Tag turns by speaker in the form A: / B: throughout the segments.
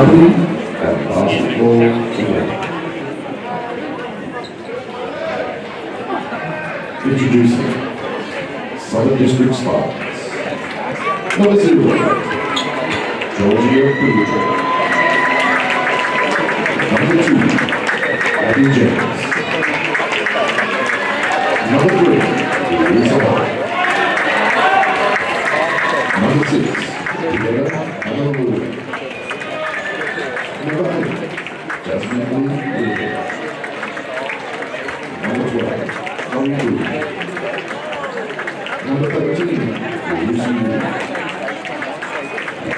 A: Rugby and basketball together. Introducing Southern District Spartans. Number 0, Georgia Berghofer. Number 2, Abby James. Number 3, Lisa Hall. Number 6, together, Anna Lou. Number 8, Jasmine Lee. Number 12, Holly Lee. Number 13, Lucy Lee.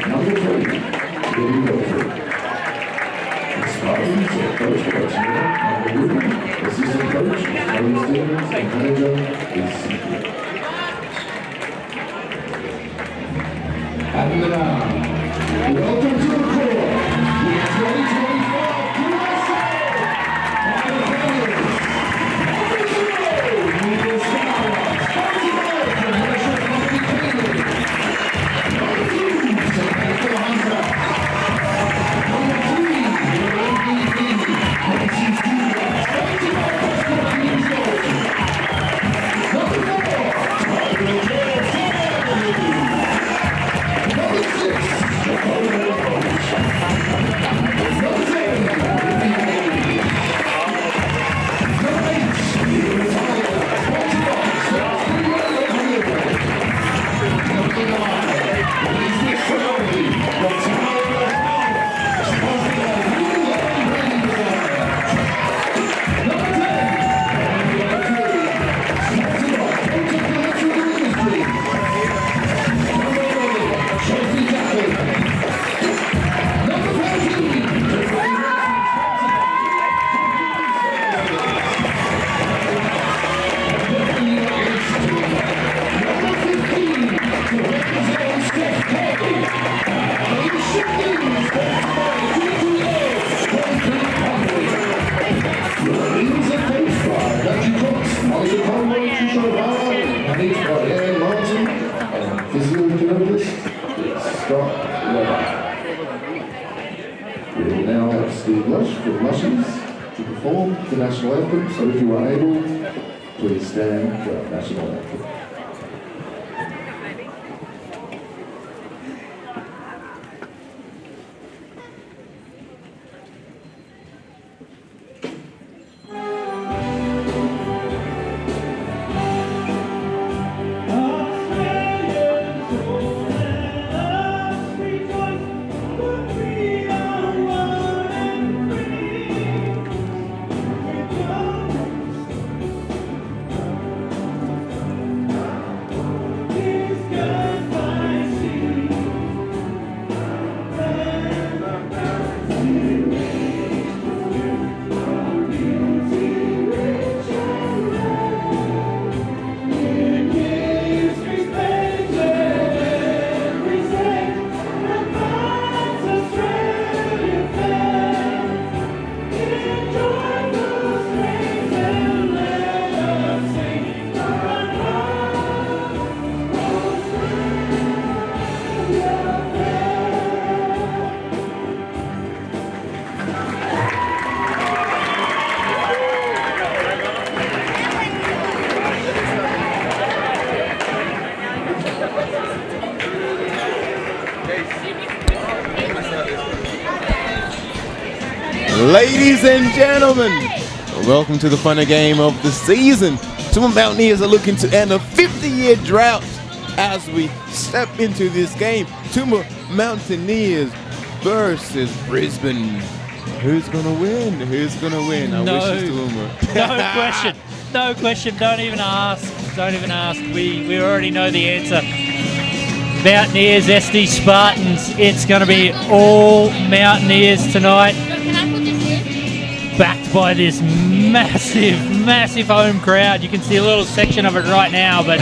A: Number 20, Berghofer. The Spartans are coached by Tina and Women. Assistant coach is Helen Stevens and manager is Cynthia. And now, welcome to the court, the 2024 QSL We will now have Steve Lush from Lushies to perform the national anthem, so if you are able, please stand for our national anthem.
B: Ladies and gentlemen, welcome to the final game of the season. Toowoomba Mountaineers are looking to end a 50-year drought as we step into this game. Toowoomba Mountaineers versus Brisbane. Who's gonna win? Who's gonna win? I wish it's Toowoomba.
C: No question. No question. Don't even ask. Don't even ask. We already know the answer. Mountaineers, SD Spartans. It's going to be all Mountaineers tonight. Backed by this massive home crowd. You can see a little section of it right now, but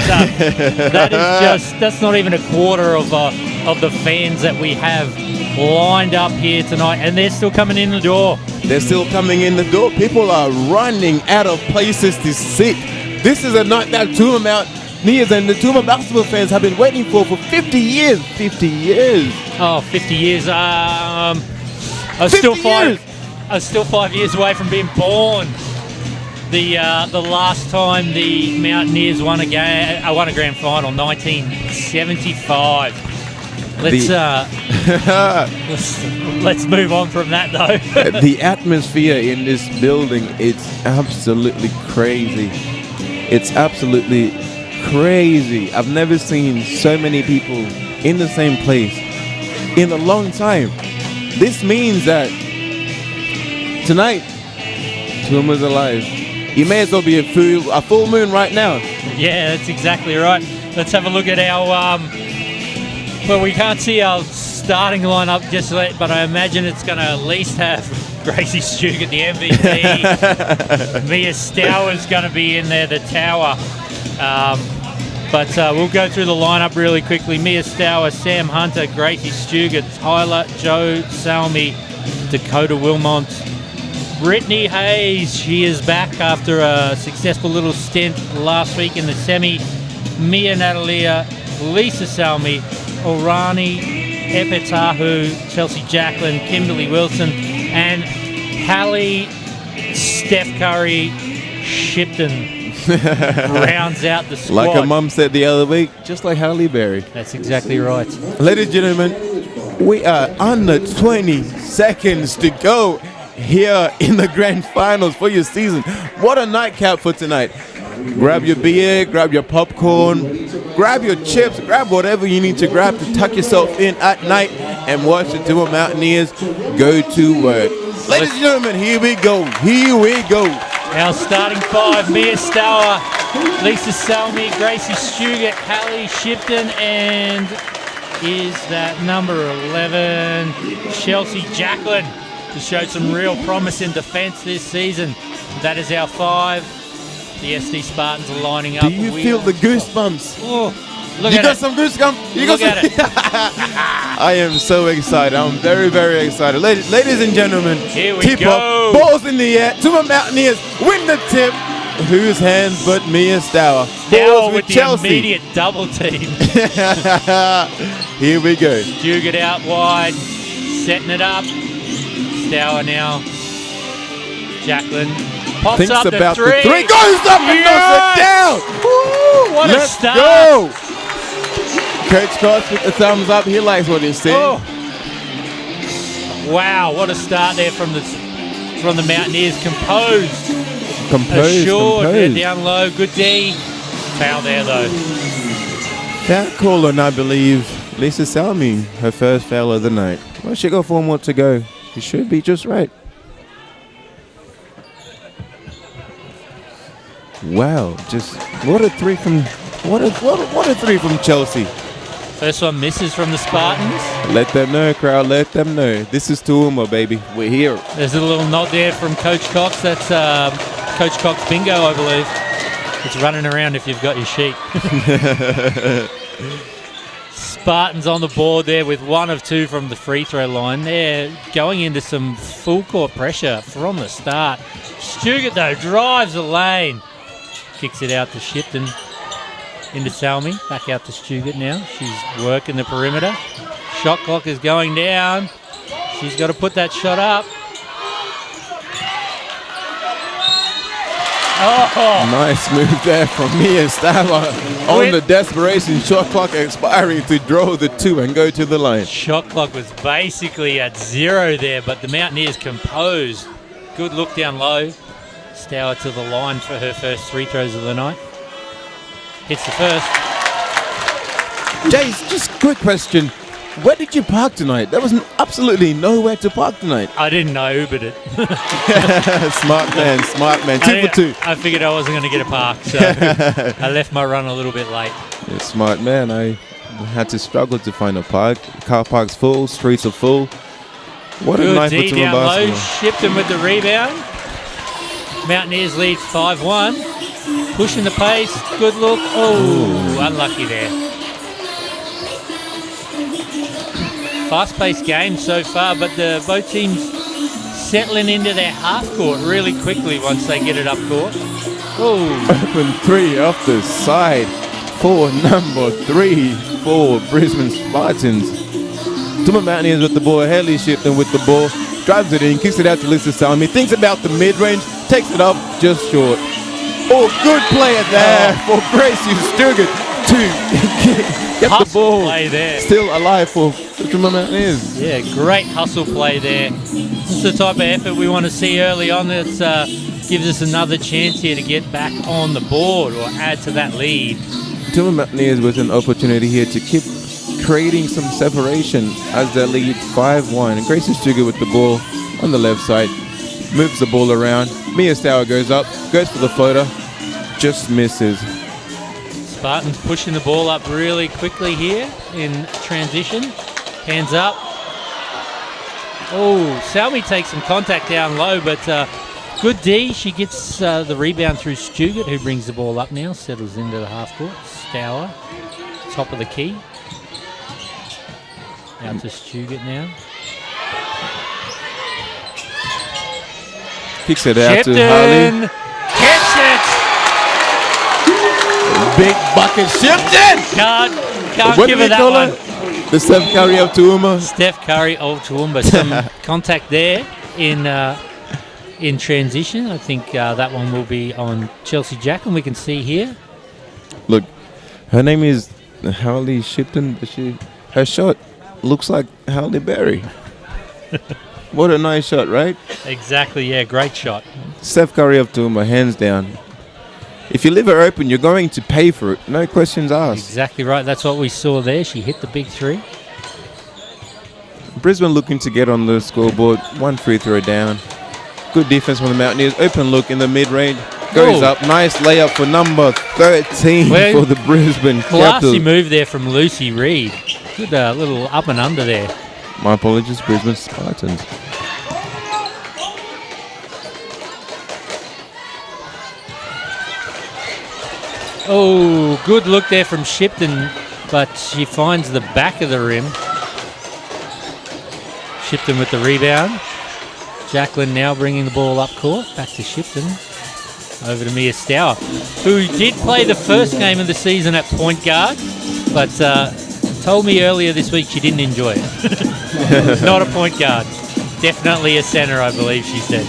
C: that's not even a quarter of the fans that we have lined up here tonight, and they're still coming in the door.
B: They're still coming in the door. People are running out of places to sit. This is a night that Toowoomba Mountaineers and the Toowoomba basketball fans have been waiting for 50 years. 50 years.
C: Oh, 50 years. I was
B: 50 years.
C: I was still 5 years away from being born. The last time the Mountaineers won a grand final, 1975. Let's move on from that though.
B: The atmosphere in this building, it's absolutely crazy. It's absolutely crazy. I've never seen so many people in the same place in a long time. This means that tonight, Toowoomba's alive. You may as well be a full moon right now.
C: Yeah, that's exactly right. Let's have a look at our well, we can't see our starting lineup just yet, but I imagine it's going to at least have Gracie Stugart, the MVP. Mia Stower's going to be in there, the tower. But we'll go through the lineup really quickly. Mia Stower, Sam Hunter, Gracie Stugart, Tyler, Joe Salmi, Dakota Wilmont, Brittany Hayes. She is back after a successful little stint last week in the semi. Mia Natalia, Lisa Salmi, Orani Epetahu, Chelsea Jacqueline, Kimberly Wilson, and Hallie Steph Curry Shipton rounds out the squad.
B: Like her mum said the other week, just like Halle Berry.
C: That's exactly right.
B: Ladies and gentlemen, we are under 20 seconds to go here in the grand finals for your season. What a nightcap for tonight. Grab your beer, grab your popcorn, grab your chips, grab whatever you need to grab to tuck yourself in at night and watch the Toowoomba Mountaineers go to work. Ladies and gentlemen, here we go. Here we go.
C: Our starting five: Mia Stower, Lisa Salmi, Gracie Stugart, Hallie Shipton, and is that number 11, Chelsea Jacqueline, to show some real promise in defence this season. That is our five. The SD Spartans are lining up.
B: Do you feel the goosebumps?
C: Oh, look
B: you
C: at
B: got
C: it.
B: some goosebumps? You
C: Look
B: got
C: at it.
B: I am so excited. I'm very, very excited. Ladies and gentlemen,
C: Here we
B: tip
C: go.
B: off, balls in the air. Toowoomba Mountaineers win the tip. Whose hands but Mia Stower?
C: Stower
B: Balls
C: with the
B: Chelsea.
C: immediate double team.
B: Here we go.
C: Stugart out wide, setting it up. Stower now. Jacqueline pops
B: Thinks
C: up
B: about
C: the three.
B: the three. Goes up and knocks it down.
C: Woo, what
B: Let's
C: a start.
B: go. Coach Cox with the thumbs up. He likes what he's saying.
C: Oh. Wow, what a start there from the Mountaineers. Composed. Assured. They're down low. Good D. Foul there though.
B: Foul call on, I believe, Lisa Salmi, her first foul of the night. Well, she got 4 more to go. She should be just right. Wow, just what a three from Chelsea.
C: First one misses from the Spartans.
B: Let them know, crowd. Let them know. This is Toowoomba, baby. We're here.
C: There's a little nod there from Coach Cox. That's Coach Cox bingo, I believe. It's running around if you've got your sheet. Spartans on the board there with 1 of 2 from the free throw line. They're going into some full court pressure from the start. Stugart, though, drives the lane. Kicks it out to Shipton. Into Salmi. Back out to Stugart now. She's working the perimeter. Shot clock is going down. She's got to put that shot up. Oh!
B: Nice move there from Mia Stower on the desperation shot clock expiring to draw the 2 and go to the line.
C: Shot clock was basically at 0 there, but the Mountaineers composed. Good look down low. Stower to the line for her first 3 throws of the night. Hits the first.
B: Jace, just quick question. Where did you park tonight? There was absolutely nowhere to park tonight.
C: I didn't know Ubered it.
B: Smart man, smart man. 2 for 2.
C: I figured I wasn't going to get a park, so I left my run a little bit late.
B: Yeah, smart man. I had to struggle to find a park. Car park's full, streets are full. What
C: Good
B: a night
C: D
B: for
C: down
B: Toowoomba
C: low.
B: basketball.
C: Shipton with the rebound. Mountaineers lead 5-1. Pushing the pace. Good look. Oh, unlucky there. Fast-paced game so far, but both teams settling into their half court really quickly once they get it up court. Oh,
B: Open 3 off the side for number 3 for Brisbane Spartans. Toowoomba Mountaineers with the ball. Haley Shipton with the ball. drives it in, kicks it out to Lisa Salmi, thinks about the mid-range, takes it up just short. Oh, good play at there for Gracie Sturgis to get the ball
C: play there.
B: still alive for Toowoomba Mountaineers.
C: Yeah, great hustle play there. It's the type of effort we want to see early on. That gives us another chance here to get back on the board or add to that lead.
B: Toowoomba Mountaineers with an opportunity here to keep creating some separation as they lead 5-1. Gracie Sturgis with the ball on the left side, moves the ball around. Mia Stour goes up, goes for the floater, just misses.
C: Spartans pushing the ball up really quickly here in transition. Hands up. Oh, Salmi takes some contact down low, but good D. She gets the rebound through Stugart, who brings the ball up now, settles into the half court. Stour, top of the key. Out to Stugart now.
B: Kicks it out to
C: Shipton
B: Harley.
C: Gets it!
B: Big bucket, Shipton!
C: Can't
B: What
C: give
B: do
C: her
B: we
C: that
B: call
C: one.
B: it? The Steph Curry of Toowoomba.
C: Steph Curry of Toowoomba. Some contact there in transition. I think that one will be on Chelsea Jack, and we can see here.
B: Look, her name is Harley Shipton, but her shot looks like Halle Berry. What a nice shot, right?
C: Exactly, yeah, great shot.
B: Steph Curry of Toowoomba, hands down. If you leave her open, you're going to pay for it. No questions asked.
C: Exactly right. That's what we saw there. She hit the big three.
B: Brisbane looking to get on the scoreboard. One free throw down. Good defense from the Mountaineers. Open look in the mid-range. Goes up. Nice layup for number 13 for the Brisbane
C: Classy
B: Capitals.
C: move there from Lucy Reid. Good little up and under there.
B: My apologies, Brisbane Spartans.
C: Oh, good look there from Shipton, but she finds the back of the rim. Shipton with the rebound. Jacqueline now bringing the ball up court. Back to Shipton. Over to Mia Stour, who did play the first game of the season at point guard, but told me earlier this week she didn't enjoy it. Not a point guard. Definitely a center, I believe she said.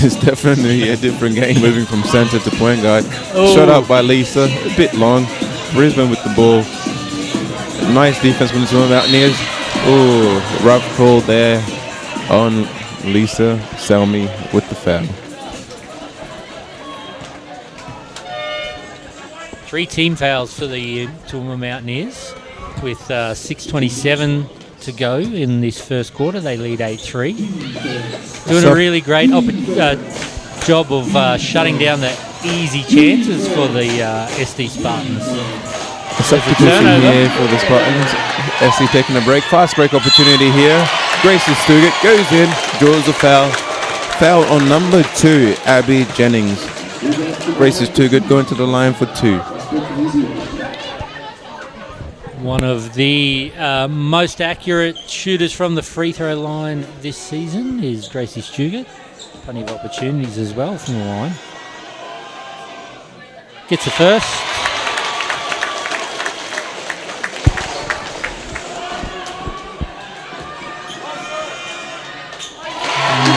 B: It's definitely a different game moving from center to point guard.
C: Oh.
B: Shot up by Lisa, a bit long. Brisbane with the ball. Nice defense from the Toowoomba Mountaineers. Oh, rough call there on Lisa Salmi with the foul.
C: 3 team fouls for the Toowoomba Mountaineers with 6:27 to go in this first quarter. They lead 8-3. Doing a really great job of shutting down the easy chances for the SD Spartans.
B: A substitution here for the Spartans. SD taking a break. Fast break opportunity here. Gracie Stugart goes in, draws a foul. Foul on number 2, Abby Jennings. Gracie Stugart going to the line for 2.
C: One of the most accurate shooters from the free throw line this season is Gracie Stugart. Plenty of opportunities as well from the line. Gets the first.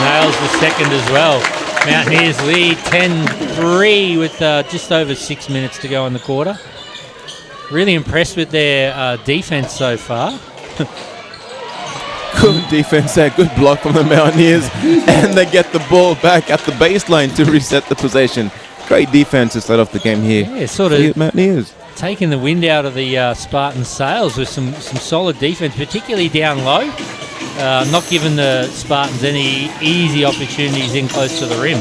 C: Nails the second as well. Mountaineers lead 10-3 with just over 6 minutes to go in the quarter. Really impressed with their defense so far.
B: Good defense there, good block from the Mountaineers, and they get the ball back at the baseline to reset the possession. Great defense to start off the game here.
C: Yeah, sort of
B: Mountaineers
C: taking the wind out of the Spartans' sails with some solid defense, particularly down low. Not giving the Spartans any easy opportunities in close to the rim.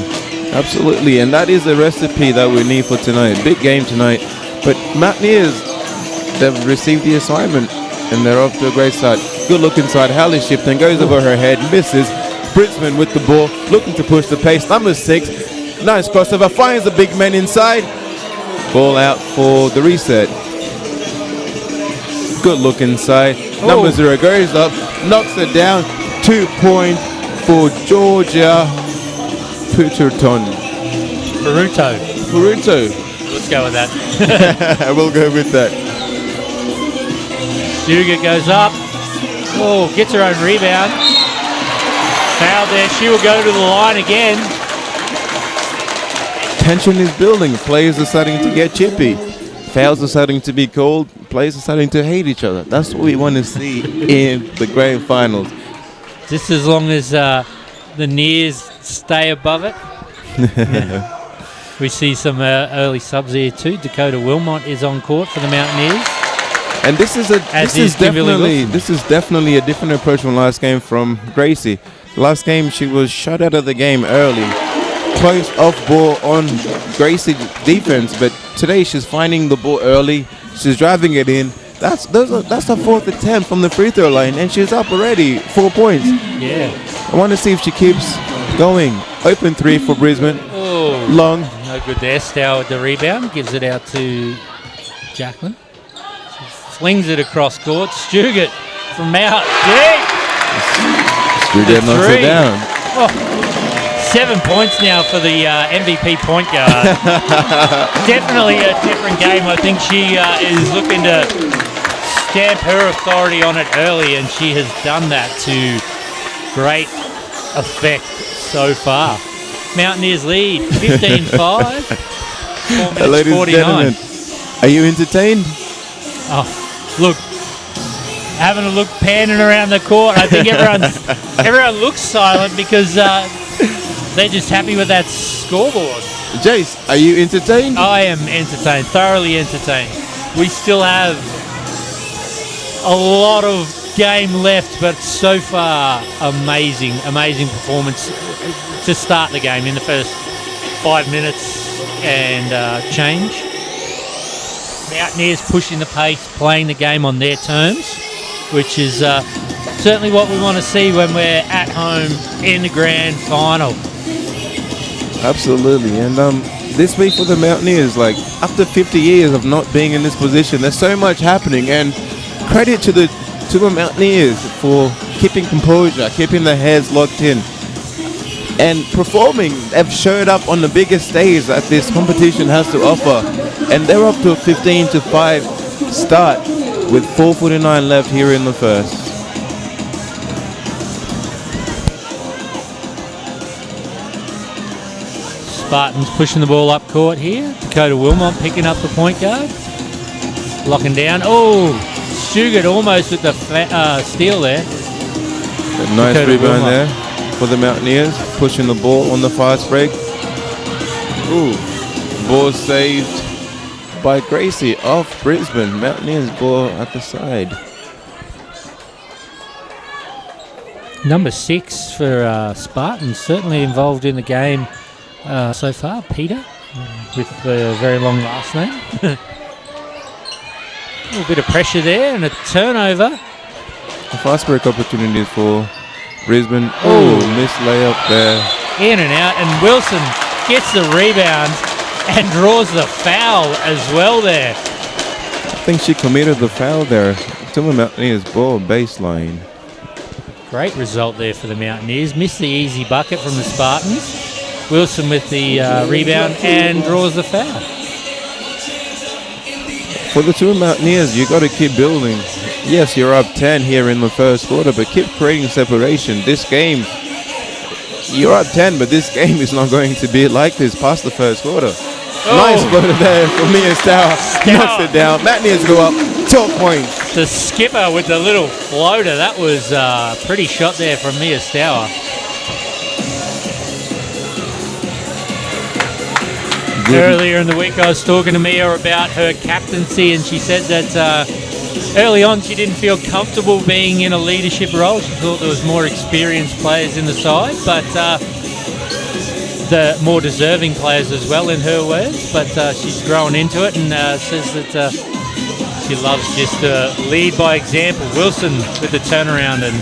B: Absolutely, and that is the recipe that we need for tonight. Big game tonight, but Mountaineers, they've received the assignment and they're off to a great start. Good look inside. Halle Shipton goes over her head, misses. Brisbane with the ball, looking to push the pace. Number 6, nice crossover, finds the big man inside. Ball out for the reset. Good look inside. Number 0 goes up, knocks it down. 2 point for Georgia Puterton. Peruto.
C: Let's go with that.
B: We'll go with that.
C: Stugart goes up. Oh, gets her own rebound. Foul there. She will go to the line again.
B: Tension is building. Players are starting to get chippy. Fouls are starting to be called. Players are starting to hate each other. That's what we want to see in the grand finals.
C: Just as long as the Nears stay above it. We see some early subs here too. Dakota Wilmot is on court for the Mountaineers.
B: And this is definitely a different approach from last game from Gracie. Last game she was shut out of the game early. Close off ball on Gracie defense, but today she's finding the ball early. She's driving it in. That's her fourth attempt from the free throw line, and she's up already, 4 points.
C: Yeah.
B: I want to see if she keeps going. Open three for Brisbane.
C: Oh,
B: long.
C: No good there. Stow with the rebound, gives it out to Jacqueline. She flings it across court. Stugart from out deep.
B: Stugart knocks it down.
C: Oh, 7 points now for the MVP point guard. Definitely a different game. I think she is looking to stamp her authority on it early, and she has done that to great effect so far. Mountaineers lead 15-5. 4 minutes
B: Ladies
C: 49.
B: and gentlemen, are you entertained?
C: Oh, look. Having a look panning around the court. I think everyone looks silent because they're just happy with that scoreboard.
B: Jace, are you entertained?
C: I am entertained, thoroughly entertained. We still have a lot of game left, but so far, amazing performance to start the game in the first 5 minutes and change. Mountaineers pushing the pace, playing the game on their terms, which is certainly what we want to see when we're at home in the grand final.
B: Absolutely, and this week for the Mountaineers, like after 50 years of not being in this position, there's so much happening, and credit to the Mountaineers for keeping composure, keeping their heads locked in, and performing. They've showed up on the biggest stage that this competition has to offer, and they're up to a 15-5 start with 4:49 left here in the first.
C: Spartans pushing the ball up court here. Dakota Wilmot picking up the point guard. Locking down. Oh, Stugart almost with the steal there.
B: A nice
C: Dakota
B: rebound
C: Wilmot
B: there for the Mountaineers. Pushing the ball on the fast break. Ooh, ball saved by Gracie off Brisbane. Mountaineers ball at the side.
C: Number 6 for Spartans, certainly involved in the game so far. Peter, with a very long last name. A little bit of pressure there and a turnover.
B: The fast break opportunities for Brisbane. Oh, missed layup there.
C: In and out, and Wilson gets the rebound and draws the foul as well there.
B: I think she committed the foul there. Toowoomba Mountaineers ball baseline.
C: Great result there for the Mountaineers. Missed the easy bucket from the Spartans. Wilson with the rebound and draws the foul.
B: For the Toowoomba Mountaineers, you got to keep building. Yes, you're up 10 here in the first quarter, but keep creating separation. This game, you're up 10, but this game is not going to be like this past the first quarter.
C: Oh.
B: Nice floater there from Mia Stour. Knocks it down. Mountaineers go up 12 points.
C: The skipper with the little floater. That was a pretty shot there from Mia Stour. Earlier in the week, I was talking to Mia about her captaincy, and she said that early on she didn't feel comfortable being in a leadership role. She thought there was more experienced players in the side, but the more deserving players as well, in her words. But she's grown into it and says that she loves just to lead by example. Wilson with the turnaround, and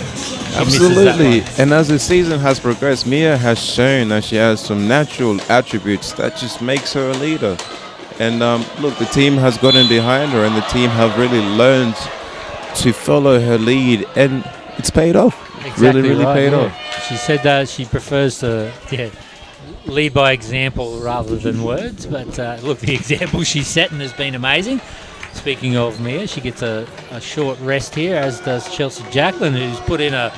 B: absolutely. And as the season has progressed, Mia has shown that she has some natural attributes that just makes her a leader. And look, the team has gotten behind her, and the team have really learned to follow her lead, and it's paid off.
C: Exactly
B: really
C: right,
B: paid
C: yeah.
B: off.
C: She said that she prefers to lead by example rather than words. But look, the example she's setting has been amazing. Speaking of Mia, she gets a short rest here, as does Chelsea Jacqueline, who's put in a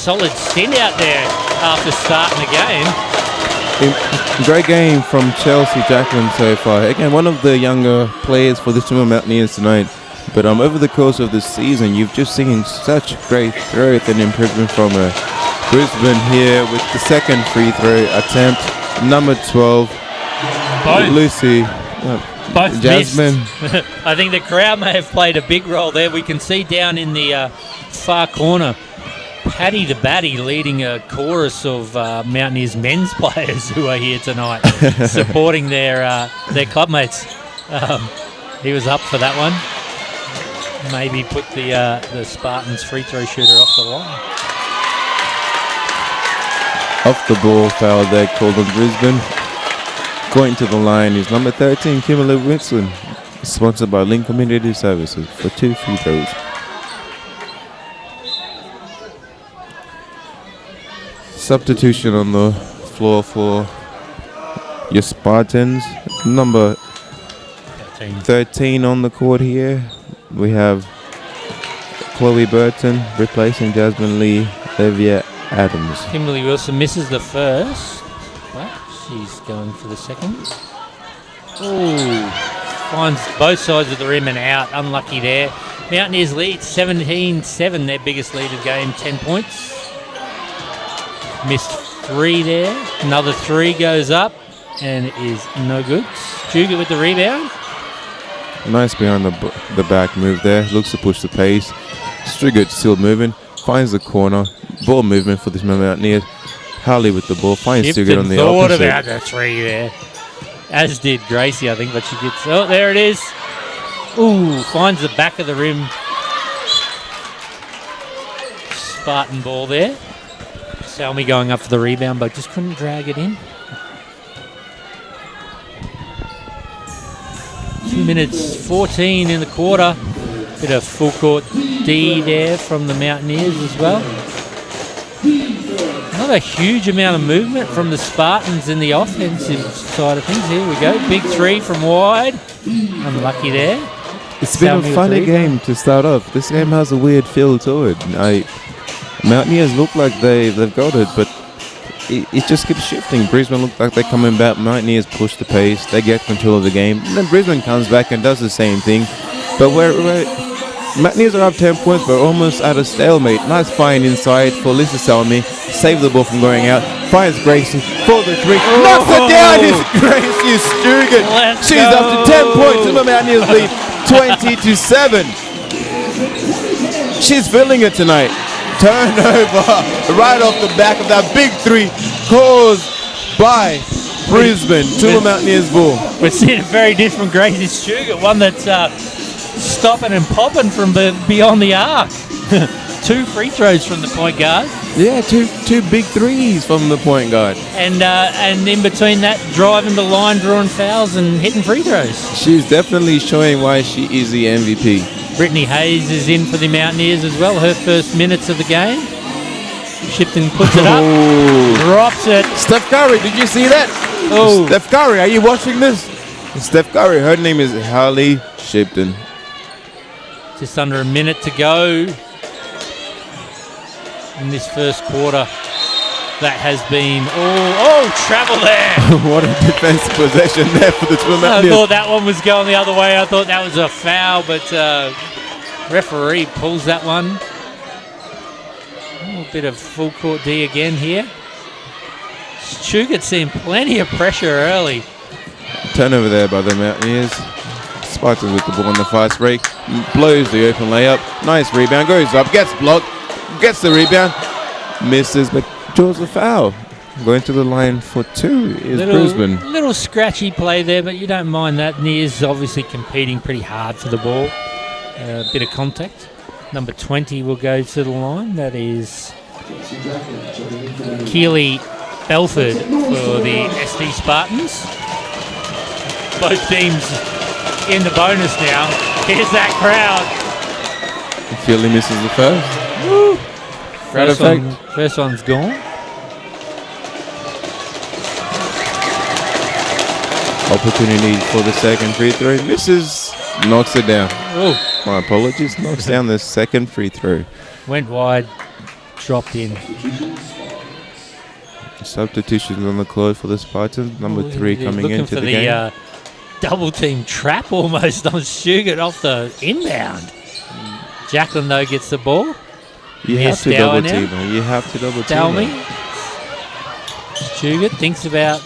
C: solid stint out there after starting the game.
B: Great game from Chelsea Jacqueline so far. Again, one of the younger players for the Toowoomba Mountaineers tonight. But over the course of the season, you've just seen such great growth and improvement from her. Brisbane here with the second free throw attempt. Number 12, Lucy.
C: Both
B: Jasmine.
C: I think the crowd may have played a big role there. We can see down in the far corner, Paddy the Batty leading a chorus of Mountaineers men's players who are here tonight, supporting their clubmates. He was up for that one. Maybe put the Spartans free throw shooter off the line.
B: Off the ball foul there called on Brisbane. Going to the line is number 13, Kimberly Whitson, sponsored by Link Community Services for 2 free throws. Substitution on the floor for your Spartans. Number 13 on the court here. We have Chloe Burton replacing Jasmine Lee Levia Adams.
C: Kimberly Wilson misses the first, but she's going for the second. Oh, finds both sides of the rim and out. Unlucky there. Mountaineers lead 17-7, their biggest lead of the game, 10 points. Missed 3 there. Another 3 goes up, and it is no good. Stuga with the rebound.
B: Nice behind the back move there. Looks to push the pace. Strigert still moving. Finds the corner. Ball movement for the Mountaineers. Harley with the ball. Finds Strigert on the
C: thought
B: opposite.
C: about the 3 there. As did Gracie, I think, but she gets... Oh, there it is. Ooh, finds the back of the rim. Spartan ball there. Salmi going up for the rebound, but just couldn't drag it in. 2 minutes 14 in the quarter. Bit of full court D there from the Mountaineers as well. Not a huge amount of movement from the Spartans in the offensive side of things. Here we go. Big 3 from wide. Unlucky there.
B: It's been a funny game to start off. This game has a weird feel to it. Mountaineers look like they've got it, but it just keeps shifting. Brisbane look like they're coming back. Mountaineers push the pace. They get control of the game. And then Brisbane comes back and does the same thing. But Mountaineers are up 10 points, but almost at a stalemate. Nice find inside for Lisa Salmi. Save the ball from going out. Finds Gracie for the 3. Knocks it down. It's Gracie Stugan. She's up to 10 points. And the Mountaineers lead 20-7. She's feeling it tonight. Turnover right off the back of that big 3 caused by Brisbane. Toowoomba Mountaineers ball.
C: We're seeing a very different Gracie Stugan, one that's stopping and popping from beyond the arc. 2 free throws from the point guard.
B: Yeah, two big 3s from the point guard.
C: And in between that, driving the line, drawing fouls and hitting free throws.
B: She's definitely showing why she is the MVP.
C: Brittany Hayes is in for the Mountaineers as well, her first minutes of the game. Shipton puts it up, drops it.
B: Steph Curry, did you see that?
C: Oh,
B: Steph Curry, are you watching this? Steph Curry, her name is Harley Shipton.
C: Just under a minute to go in this first quarter. That has been travel there.
B: What a defensive possession there for the Toowoomba
C: I
B: Mountaineers.
C: thought that one was going the other way. I thought that was a foul, but referee pulls that one. A little bit of full court D again here. Stugat seeing plenty of pressure early.
B: Turnover there by the Mountaineers. Spartans with the ball on the fast break. Blows the open layup. Nice rebound. Goes up. Gets blocked. Gets the rebound. Misses, but draws a foul. Going to the line for 2 is Brisbane.
C: Little scratchy play there, but you don't mind that. Nears obviously competing pretty hard for the ball. A bit of contact. Number 20 will go to the line. That is Keely Belford for the SD Spartans. Both teams in the bonus now. Here's that crowd.
B: Keely misses the first.
C: Woo. First one's gone.
B: Opportunity for the second free throw. Misses. Knocks it down.
C: Ooh.
B: My apologies. Knocks down the second free throw.
C: Went wide. dropped in.
B: Substitutions on the clock for the Spartans. Number 3 coming into the game.
C: Looking for the double team trap almost on Stuart off the inbound. Jacqueline, though, gets the ball.
B: You have to double team her. You have to double team her.
C: Stuart thinks about,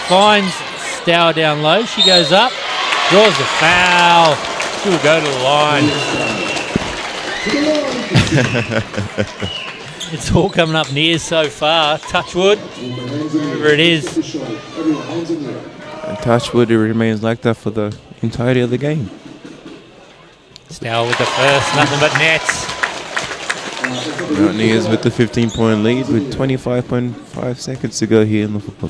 C: finds Stour down low. She goes up, draws the foul. She will go to the line. It's all coming up near so far. Touchwood, whoever it is.
B: And Touchwood, it remains like that for the entirety of the game.
C: Stour with the first, nothing but nets.
B: Mountaineers with the 15-point lead with 25.5 seconds to go here in the football.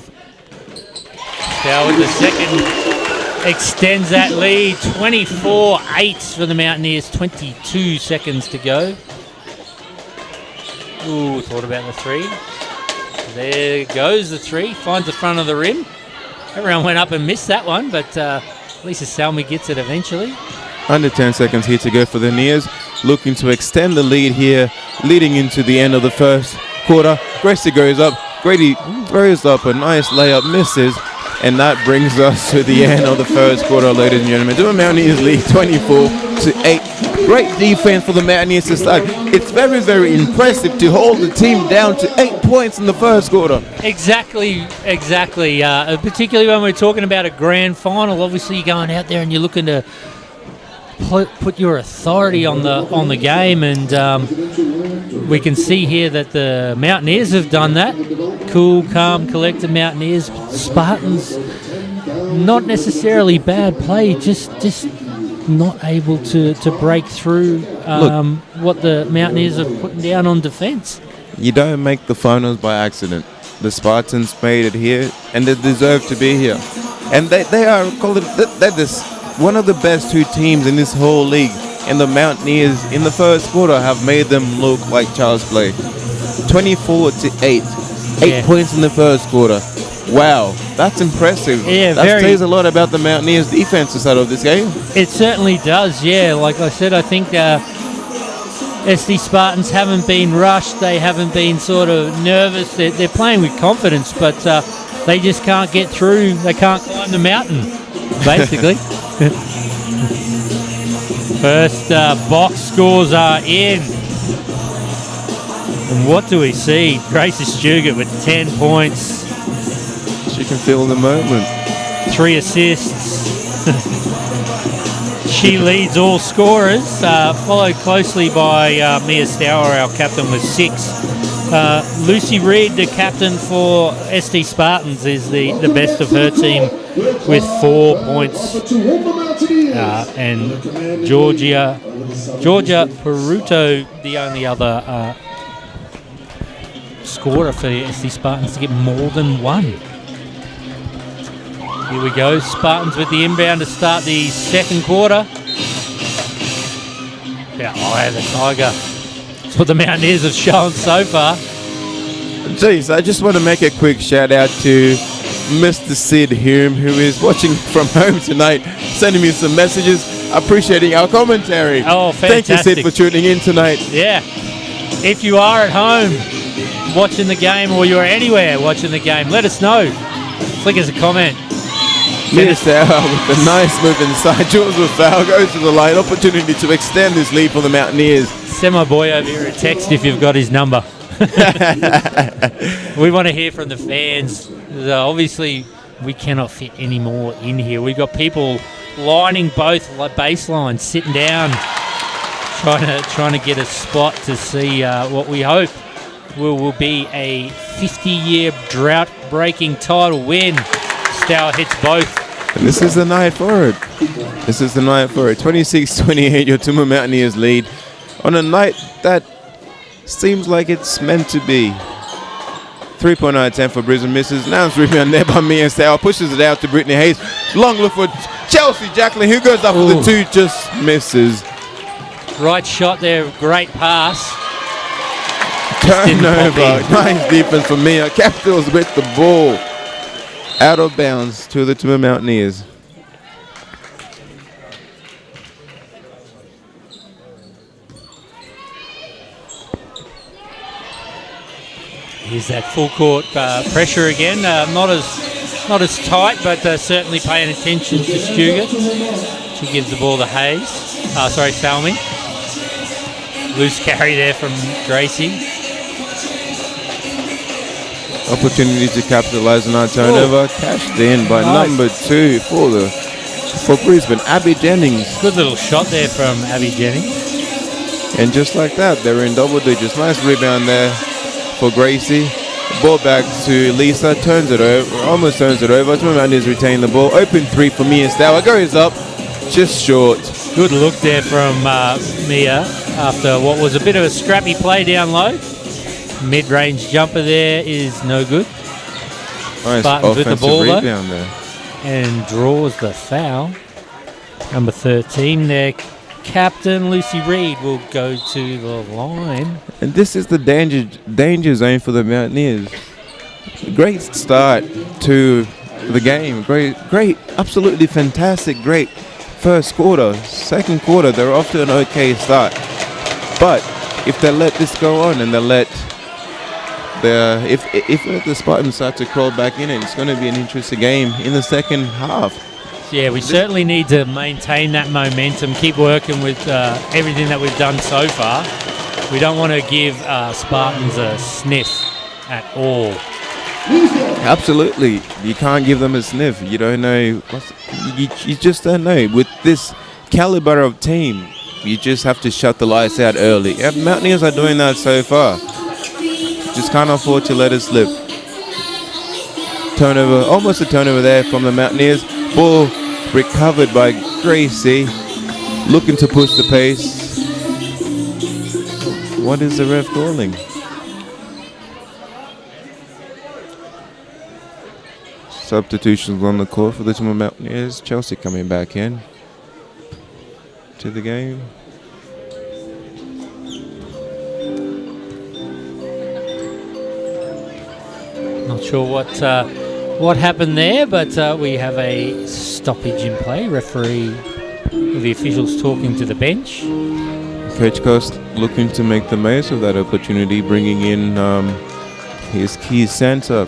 C: Stour with the second, extends that lead. 24-8 for the Mountaineers, 22 seconds to go. Ooh, thought about the 3. There goes the 3, finds the front of the rim. Everyone went up and missed that one, but Lisa Salmi gets it eventually.
B: Under 10 seconds here to go for the Neers. Looking to extend the lead here, leading into the end of the first quarter. Gracie goes up. Grady throws up a nice layup, misses. And that brings us to the end of the first quarter, ladies and gentlemen. Toowoomba Mountaineers lead 24-8. Great defense for the Mountaineers to start. It's very, very impressive to hold the team down to 8 points in the first quarter.
C: Exactly. Particularly when we're talking about a grand final. Obviously, you're going out there and you're looking to put your authority on the game, and we can see here that the Mountaineers have done that. Cool, calm, collected Mountaineers. Spartans, not necessarily bad play, just not able to break through what the Mountaineers are putting down on defence.
B: You don't make the finals by accident. The Spartans made it here, and they deserve to be here. And they are one of the best 2 teams in this whole league. And the Mountaineers in the first quarter have made them look like child's play. 24-8. 8 points in the first quarter. Wow, that's impressive.
C: Yeah,
B: that says a lot about the Mountaineers' defense side of this game.
C: It certainly does, yeah. Like I said, I think SD Spartans haven't been rushed. They haven't been sort of nervous. They're playing with confidence, but they just can't get through. They can't climb the mountain, basically. First box scores are in. And what do we see? Gracie Stuart with 10 points.
B: She can feel the moment.
C: 3 assists. She leads all scorers, followed closely by Mia Stour, our captain, with 6. Lucy Reid, the captain for SD Spartans, is the best of her team with 4 points. And Georgia Peruto, the only other scorer for the SD Spartans to get more than 1. Here we go, Spartans with the inbound to start the second quarter. Yeah, the Tiger. That's what the Mountaineers have shown so far.
B: Jeez, I just want to make a quick shout out to Mr. Sid Hume, who is watching from home tonight, sending me some messages, appreciating our commentary.
C: Oh, fantastic.
B: Thank you, Sid, for tuning in tonight.
C: Yeah. If you are at home watching the game, or you're anywhere watching the game, let us know. Flick us a comment.
B: Mia Stour with a nice move inside. Jules with foul, goes to the line. Opportunity to extend this lead for the Mountaineers.
C: Send my boy over here a text if you've got his number. We want to hear from the fans. Obviously, we cannot fit any more in here. We've got people lining both baselines, sitting down, trying to get a spot to see what we hope will be a 50-year drought-breaking title win. Stour hits both.
B: And this is the night for it. 26-28, your Toowoomba Mountaineers lead on a night that seems like it's meant to be. 3-point attempt for Brisbane, misses. Now it's rebound there by Mia Stour. Pushes it out to Brittany Hayes. Long look for Chelsea Jacqueline, who goes up for the 2, just misses.
C: Right shot there, great pass.
B: Turnover, nice defense for Mia. Capitals with the ball. Out of bounds to the Toowoomba Mountaineers.
C: Here's that full court pressure again. Not as tight, but certainly paying attention to Stugart. She gives the ball to Hayes. Salmi. Loose carry there from Gracie.
B: Opportunity to capitalize on our turnover. Cashed in by number 2 for Brisbane, Abby Jennings.
C: Good little shot there from Abby Jennings.
B: And just like that, they're in double digits. Nice rebound there for Gracie. Ball back to Lisa. Turns it over. Almost turns it over. Toowoomba Mountaineers retain the ball. Open 3 for Mia Stour. Goes up. Just short.
C: Good look there from Mia after what was a bit of a scrappy play down low. Mid-range jumper there is no good.
B: Nice
C: Spartans with the ball
B: rebound there.
C: And draws the foul. Number 13 there. Captain Lucy Reid will go to the line.
B: And this is the danger zone for the Mountaineers. Great start to the game. Great, absolutely fantastic, great first quarter. Second quarter, they're off to an okay start. But if they let this go on and they let if the Spartans start to crawl back in, it's going to be an interesting game in the second half.
C: Yeah, we certainly need to maintain that momentum, keep working with everything that we've done so far. We don't want to give Spartans a sniff at all.
B: Absolutely. You can't give them a sniff. You don't know. You just don't know. With this caliber of team, you just have to shut the lights out early. And Mountaineers are doing that so far. Just can't afford to let it slip. Turnover, almost a turnover there from the Mountaineers. Ball recovered by Gracie, looking to push the pace. What is the ref calling? Substitutions on the court for the Toowoomba Mountaineers. Chelsea coming back in to the game.
C: Not sure what happened there, but we have a stoppage in play. Referee, the officials talking to the bench.
B: Coach Cost looking to make the most of that opportunity, bringing in his key centre,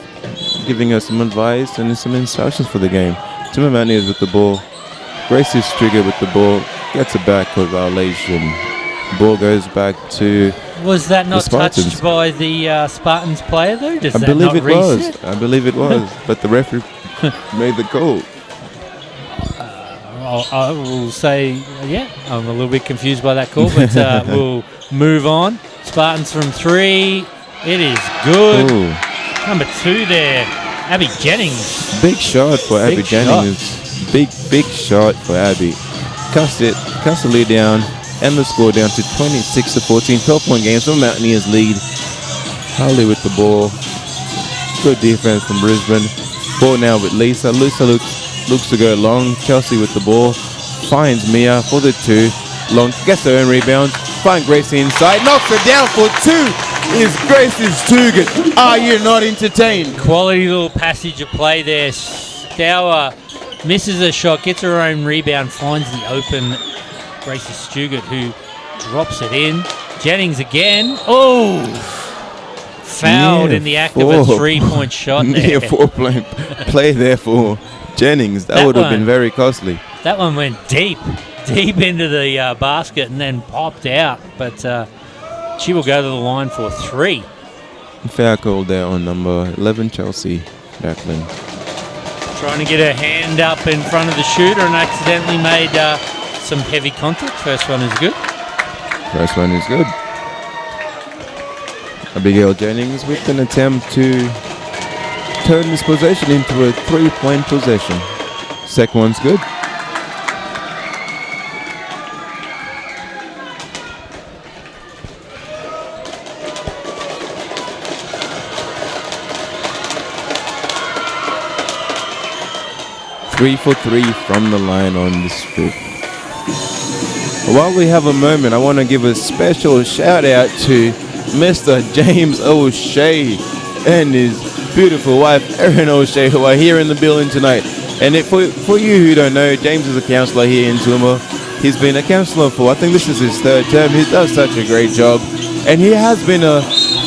B: giving us some advice and some instructions for the game. Toowoomba Mountaineers with the ball. Gracie Striger with the ball. Gets a backcourt violation. Ball goes back to
C: Was that not
B: Spartans.
C: touched by the Spartans player though? Does
B: I
C: that
B: believe
C: not
B: it
C: reset?
B: was. I believe it was. But the referee made the call.
C: I will say, yeah, I'm a little bit confused by that call, but we'll move on. Spartans from 3. It is good.
B: Ooh.
C: Number 2 there, Abby Jennings.
B: Big shot for Abby
C: Big
B: Jennings. Big shot for Abby. Cuts the lead down, and the score down to 26-14. 12-point game. So Mountaineers lead. Harley with the ball. Good defense from Brisbane. Ball now with Lisa. Lisa looks to go long. Chelsea with the ball. Finds Mia for the 2. Long. Gets her own rebound. Finds Gracie inside. Knocks her down for 2. Is Gracie's Toowoomba. Are you not entertained?
C: Quality little passage of play there. Stour misses a shot, gets her own rebound, finds the open Gracie Stugart, who drops it in. Jennings again. Oh! Fouled in the act of a 3-point shot there.
B: 4-play there for Jennings. That would have been very costly.
C: That one went deep into the basket and then popped out. But she will go to the line for 3.
B: Foul call there on number 11, Chelsea Jacqueline.
C: Trying to get her hand up in front of the shooter and accidentally made some heavy contact. First one is good.
B: First one is good. Abigail Jennings with an attempt to turn this possession into a 3-point possession. Second one's good. Three for 3 from the line on this trip. While we have a moment, I want to give a special shout out to Mr. James O'Shea and his beautiful wife Erin O'Shea, who are here in the building tonight. And for you who don't know, James is a counsellor here in Toowoomba. He's been a counsellor for, I think this is his 3rd term. He does such a great job. And he has been a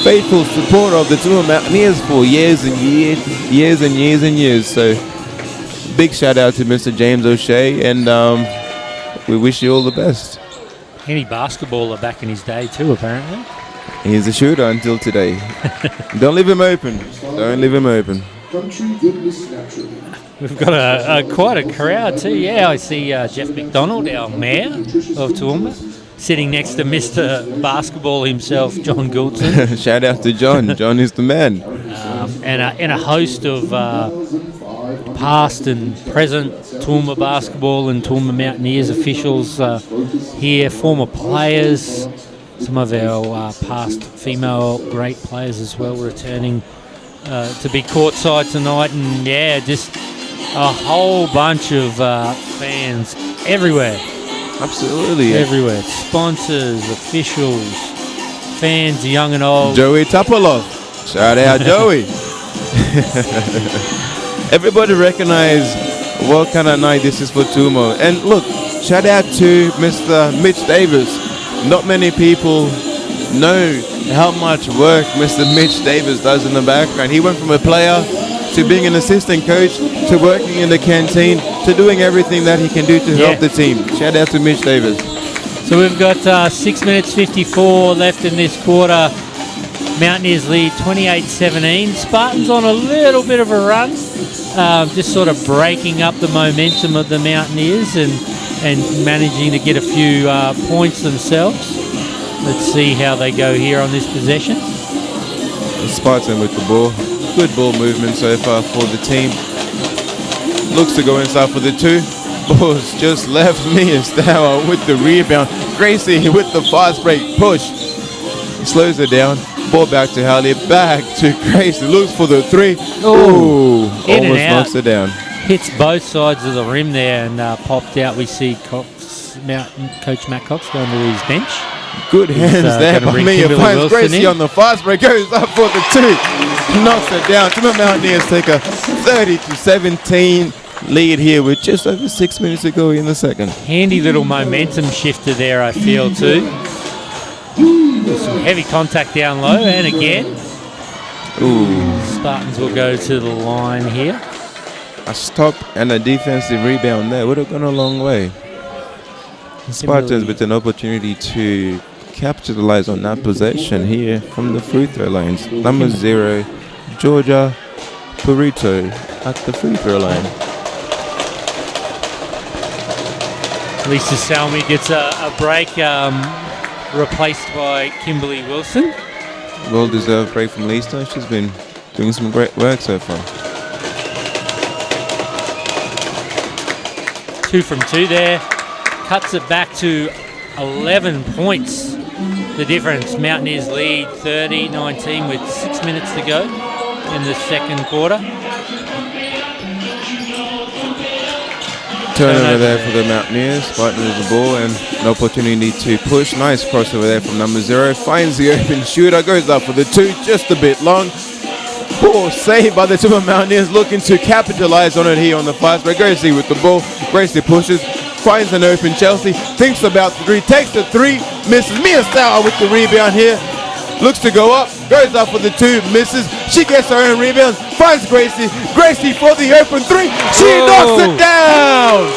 B: faithful supporter of the Toowoomba Mountaineers for years and years. So big shout out to Mr. James O'Shea, and we wish you all the best.
C: Any basketballer back in his day too, apparently.
B: He's a shooter until today. Don't leave him open. Don't leave him open.
C: We've got quite a crowd too. Yeah, I see Jeff McDonald, our mayor of Toowoomba, sitting next to Mr. Basketball himself, John Gouldson.
B: Shout out to John. John is the man.
C: And a host of past and present Toowoomba Basketball and Toowoomba Mountaineers officials here, former players, some of our past female great players as well, returning to be courtside tonight. And yeah, just a whole bunch of fans everywhere.
B: Absolutely.
C: Everywhere. Sponsors, officials, fans, young and old.
B: Joey Topolov. Shout out, Joey. Everybody recognize what kind of night this is for Toowoomba. And look, shout out to Mr. Mitch Davis. Not many people know how much work Mr. Mitch Davis does in the background. He went from a player to being an assistant coach to working in the canteen to doing everything that he can do to help the team. Shout out to Mitch Davis.
C: So we've got 6 minutes 54 left in this quarter. Mountaineers lead 28-17. Spartans on a little bit of a run, just sort of breaking up the momentum of the Mountaineers and managing to get a few points themselves. Let's see how they go here on this possession.
B: Spartan with the ball. Good ball movement so far for the team. Looks to go inside for the two. Ball's just left Mia Stour with the rebound. Gracie with the fast break push. Slows it down. Ball back to Hallie. Back to Gracie. Looks for the three. Oh, almost knocks it down.
C: Hits both sides of the rim there and popped out. We see Coach Matt Cox going to his bench.
B: Good hands there by Mia. Finds Gracie on the fast break. Goes up for the two. Knocks it down. Toowoomba Mountaineers take a 30-17 lead here with just over 6 minutes to go in the second.
C: Handy little momentum shifter there, I feel, too. Some heavy contact down low, and again.
B: Ooh.
C: Spartans will go to the line here.
B: A stop and a defensive rebound there would have gone a long way. Spartans with an opportunity to capitalize on that possession here from the free throw lines. Number 0, Georgia Purito at the free throw line.
C: Lisa Salmi gets a break, replaced by Kimberly Wilson.
B: Well-deserved break from Lisa. She's been doing some great work so far.
C: 2 from 2 there. Cuts it back to 11 points. The difference. Mountaineers lead 30-19 with 6 minutes to go in the second quarter.
B: Turnover there for the Mountaineers. Spartan with the ball and an opportunity to push. Nice crossover there from number 0. Finds the open shooter. Goes up for the 2. Just a bit long. Ball saved by the Toowoomba Mountaineers, looking to capitalize on it here on the fast break. Gracie with the ball. Gracie pushes. Finds an open Chelsea. Thinks about the 3. Takes the 3. Misses. Mia Stour with the rebound here. Looks to go up. Goes up for the 2. Misses. She gets her own rebound. Finds Gracie. Gracie for the open 3. She knocks it down.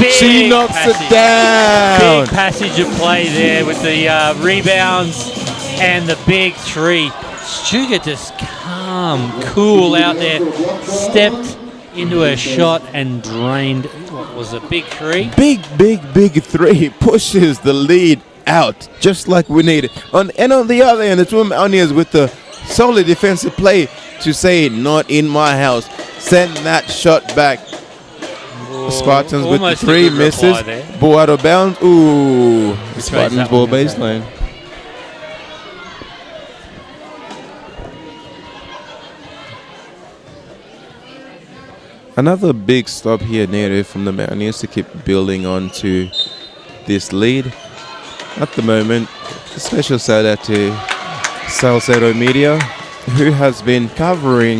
B: She knocks it down.
C: Big passage of play there with the rebounds and the big 3. Sugar just calm, cool out there. Stepped into a shot and drained. What was a big 3?
B: Big 3. Pushes the lead out just like we need it. And on the other end, the Toowoomba Mountaineers with the solid defensive play to say, not in my house. Send that shot back. Spartans with the 3 misses. Ball out of bounds. Ooh. Spartans ball baseline. Another big stop here needed from the Mountaineers to keep building on to this lead. At the moment, a special shout out to Salcedo Media, who has been covering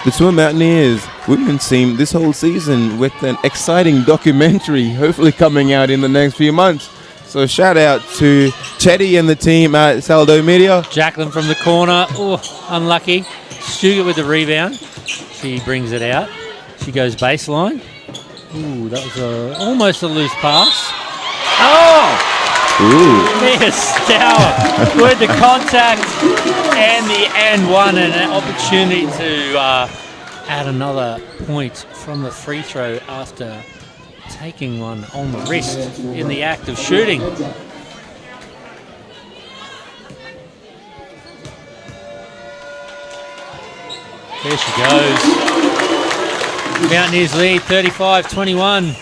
B: the Toowoomba Mountaineers women's team this whole season with an exciting documentary, hopefully coming out in the next few months. So shout out to Chetty and the team at Saldo Media.
C: Jacqueline from the corner. Oh, unlucky. Stuart with the rebound. She brings it out. She goes baseline. Ooh, that was almost a loose pass. Oh!
B: Ooh.
C: There's Stour with the contact and the and one, and an opportunity to add another point from the free throw after taking one on the wrist in the act of shooting. There she goes. Mountaineers lead 35-21.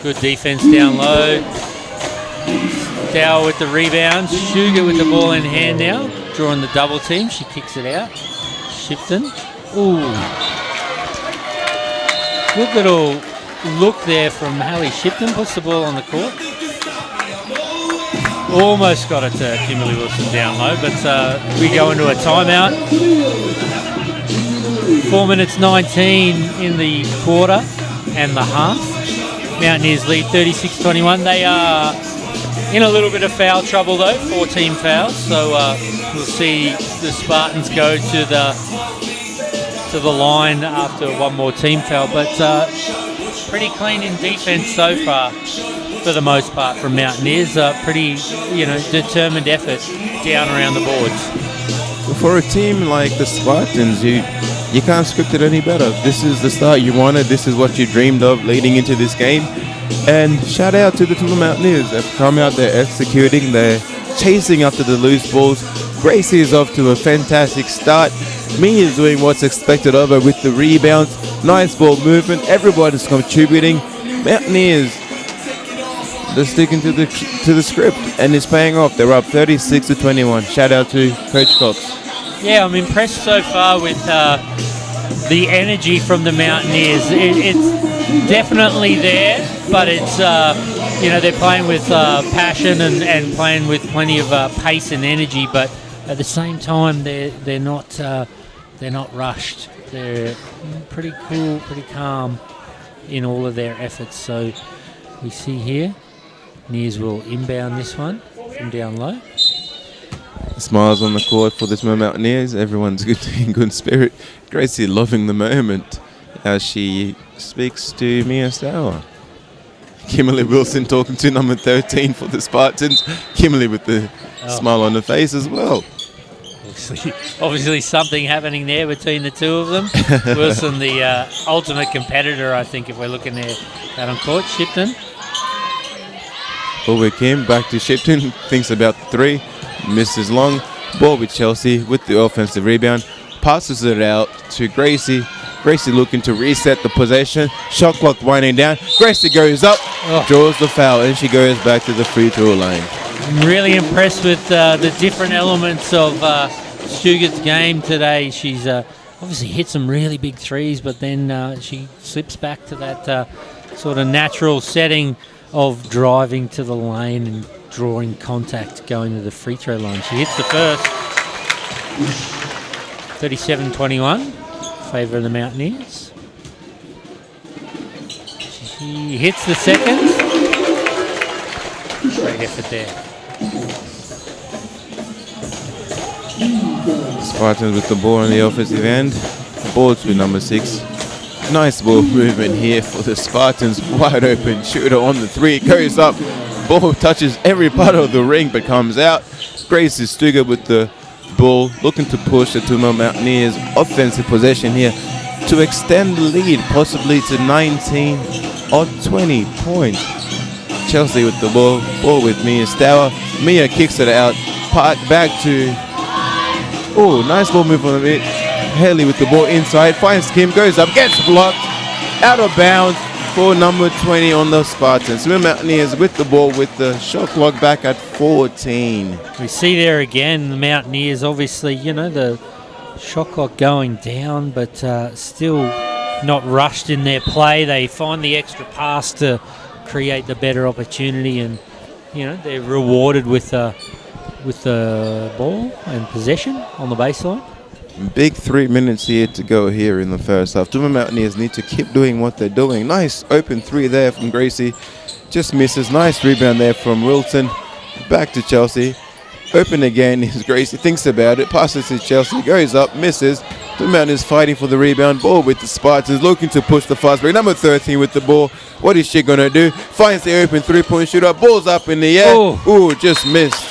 C: Good defense down low. Dow with the rebound. Sugar with the ball in hand now. Drawing the double team. She kicks it out. Shipton. Ooh. Good little look there from Hallie Shipton. Puts the ball on the court. Almost got it to Kimberly Wilson down low, but we go into a timeout. 4 minutes 19 in the quarter and the half. Mountaineers lead 36-21. They are in a little bit of foul trouble though, 14 fouls. So we'll see the Spartans go to the line after one more team foul. But pretty clean in defense so far for the most part from Mountaineers. Pretty, determined effort down around the boards.
B: For a team like the Spartans, you can't script it any better. This is the start you wanted. This is what you dreamed of leading into this game. And shout out to the Toowoomba Mountaineers. They've come out, they're executing, they're chasing after the loose balls. Gracie is off to a fantastic start. Mia is doing what's expected of her with the rebounds. Nice ball movement. Everybody's contributing. Mountaineers, they're sticking to the script, and it's paying off. They're up 36-21. Shout out to Coach Cox.
C: Yeah, I'm impressed so far with the energy from the Mountaineers. It's definitely there, but it's they're playing with passion and playing with plenty of pace and energy. But at the same time, they're not rushed. They're pretty cool, pretty calm in all of their efforts. So we see here, Nears will inbound this one from down low.
B: Smiles on the court for this Mountaineers. Everyone's in good spirit. Gracie loving the moment as she speaks to Mia Stour. Kimberly Wilson talking to number 13 for the Spartans. Kimberly with the smile on her face as well.
C: Obviously something happening there between the two of them. Wilson, the ultimate competitor, I think, if we're looking there out on court. Shipton.
B: Over Kim, back to Shipton. Thinks about the three. Misses long. Ball with Chelsea with the offensive rebound. Passes it out to Gracie. Gracie looking to reset the possession. Shot clock winding down. Gracie goes up, draws the foul, and she goes back to the free throw line.
C: I'm really impressed with the different elements of Stugart's game today. She's obviously hit some really big threes, but then she slips back to that sort of natural setting of driving to the lane and drawing contact going to the free throw line. She hits the first. 37-21, favour of the Mountaineers. She hits the second. Great effort there.
B: Spartans with the ball on the offensive end. Ball to number 6. Nice ball movement here for the Spartans. Wide open shooter on the three. Goes up. Ball touches every part of the ring but comes out. Gracie Stuger with the ball, looking to push the Toowoomba Mountaineers offensive possession here to extend the lead possibly to 19 or 20 points. Chelsea with the ball with Mia Stour. Mia kicks it out, back to, nice ball move on it. Haley with the ball inside, finds Kim, goes up, gets blocked, out of bounds for number 20 on the Spartans. Toowoomba Mountaineers with the ball with the shot clock back at 14.
C: We see there again the Mountaineers, obviously, the shot clock going down, but still not rushed in their play. They find the extra pass to create the better opportunity, and they're rewarded with the ball and possession on the baseline.
B: Big 3 minutes here to go here in the first half. Toowoomba Mountaineers need to keep doing what they're doing. Nice open 3 there from Gracie. Just misses. Nice rebound there from Wilson. Back to Chelsea. Open again is Gracie. Thinks about it. Passes to Chelsea. Goes up. Misses. Toowoomba Mountaineers fighting for the rebound. Ball with the Spartans. Looking to push the fast break. Number 13 with the ball. What is she going to do? Finds the open 3-point shooter. Ball's up in the air. Ooh, just missed.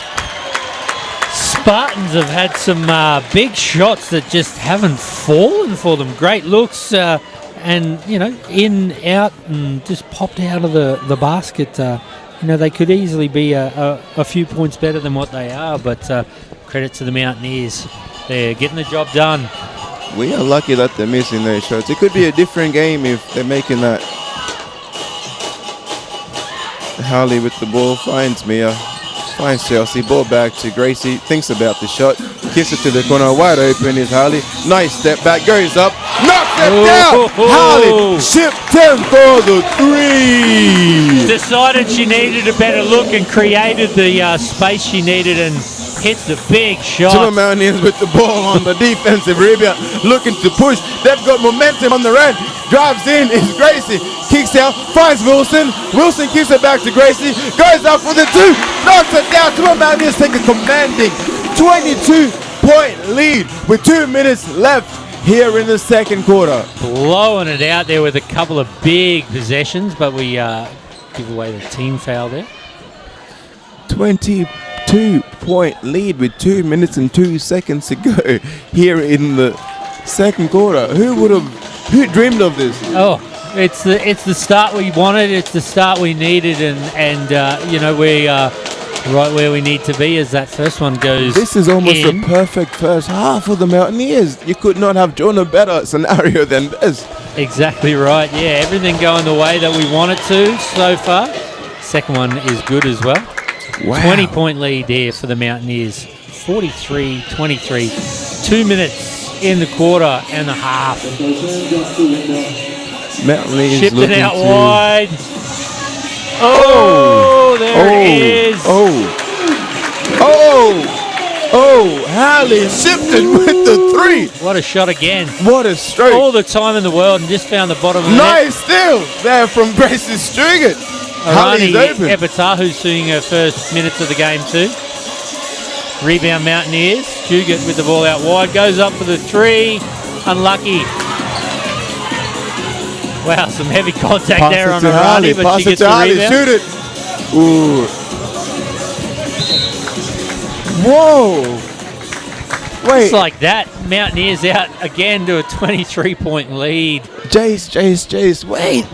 C: Spartans have had some big shots that just haven't fallen for them. Great looks and, you know, in, out, and just popped out of the basket. You know, they could easily be a few points better than what they are, but credit to the Mountaineers. They're getting the job done.
B: We are lucky that they're missing those shots. It could be a different game if they're making that. Harley with the ball finds Mia. Finds Chelsea, ball back to Gracie, thinks about the shot, kicks it to the corner, wide open is Harley. Nice step back, goes up, knocks it down! Harley shipped 10 for the 3!
C: Decided she needed a better look and created the space she needed and hits the big shot.
B: Toowoomba Mountaineers with the ball on the defensive rebound, looking to push. They've got momentum on the run. Drives in is Gracie, kicks out, finds Wilson. Wilson kicks it back to Gracie, goes up for the 2, knocks it down. Toowoomba Mountaineers take a commanding 22-point lead with 2 minutes left here in the second quarter.
C: Blowing it out there with a couple of big possessions, but we give away the team foul there.
B: 22-point lead with 2 minutes and 2 seconds to go here in the second quarter. Who dreamed of this?
C: Oh, it's the start we wanted. It's the start we needed, and you know, we are right where we need to be as that first one goes.
B: This is almost
C: in.
B: a perfect first half for the Mountaineers. You could not have drawn a better scenario than this.
C: Exactly right. Yeah, everything going the way that we want it to so far. Second one is good as well.
B: Wow.
C: 20-point lead there for the Mountaineers. 43-23. 2 minutes in the quarter and a half.
B: Mountaineers
C: Shipped
B: looking
C: it out
B: to
C: wide. Oh, there it is.
B: Harley Shipton with the 3.
C: What a shot again.
B: What a stroke.
C: All the time in the world and just found the bottom of the net.
B: Nice steal there from Gracie Strugett. Harley's
C: Arani
B: open.
C: Epatahu's seeing her first minutes of the game too. Rebound Mountaineers. Stugett with the ball out wide. Goes up for the 3. Unlucky. Wow, some heavy contact
B: Pass
C: there
B: it
C: on
B: to Harley.
C: Arani, but
B: Pass
C: she
B: it
C: gets
B: to
C: the
B: Harley.
C: rebound.
B: Shoot it. Ooh. Whoa. Wait.
C: Just like that, Mountaineers out again to a 23-point lead.
B: Jace. Wait.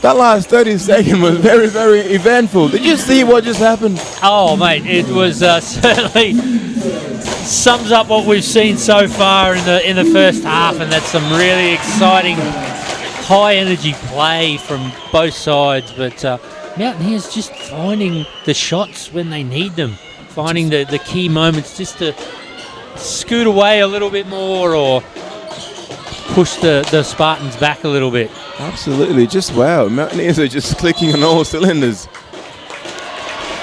B: That last 30 seconds was very, very eventful. Did you see what just happened?
C: Oh, mate, it was certainly sums up what we've seen so far in the first half, and that's some really exciting, high-energy play from both sides. But Mountaineers just finding the shots when they need them, finding the key moments just to scoot away a little bit more or push the Spartans back a little bit.
B: Absolutely, just wow. Mountaineers are just clicking on all cylinders.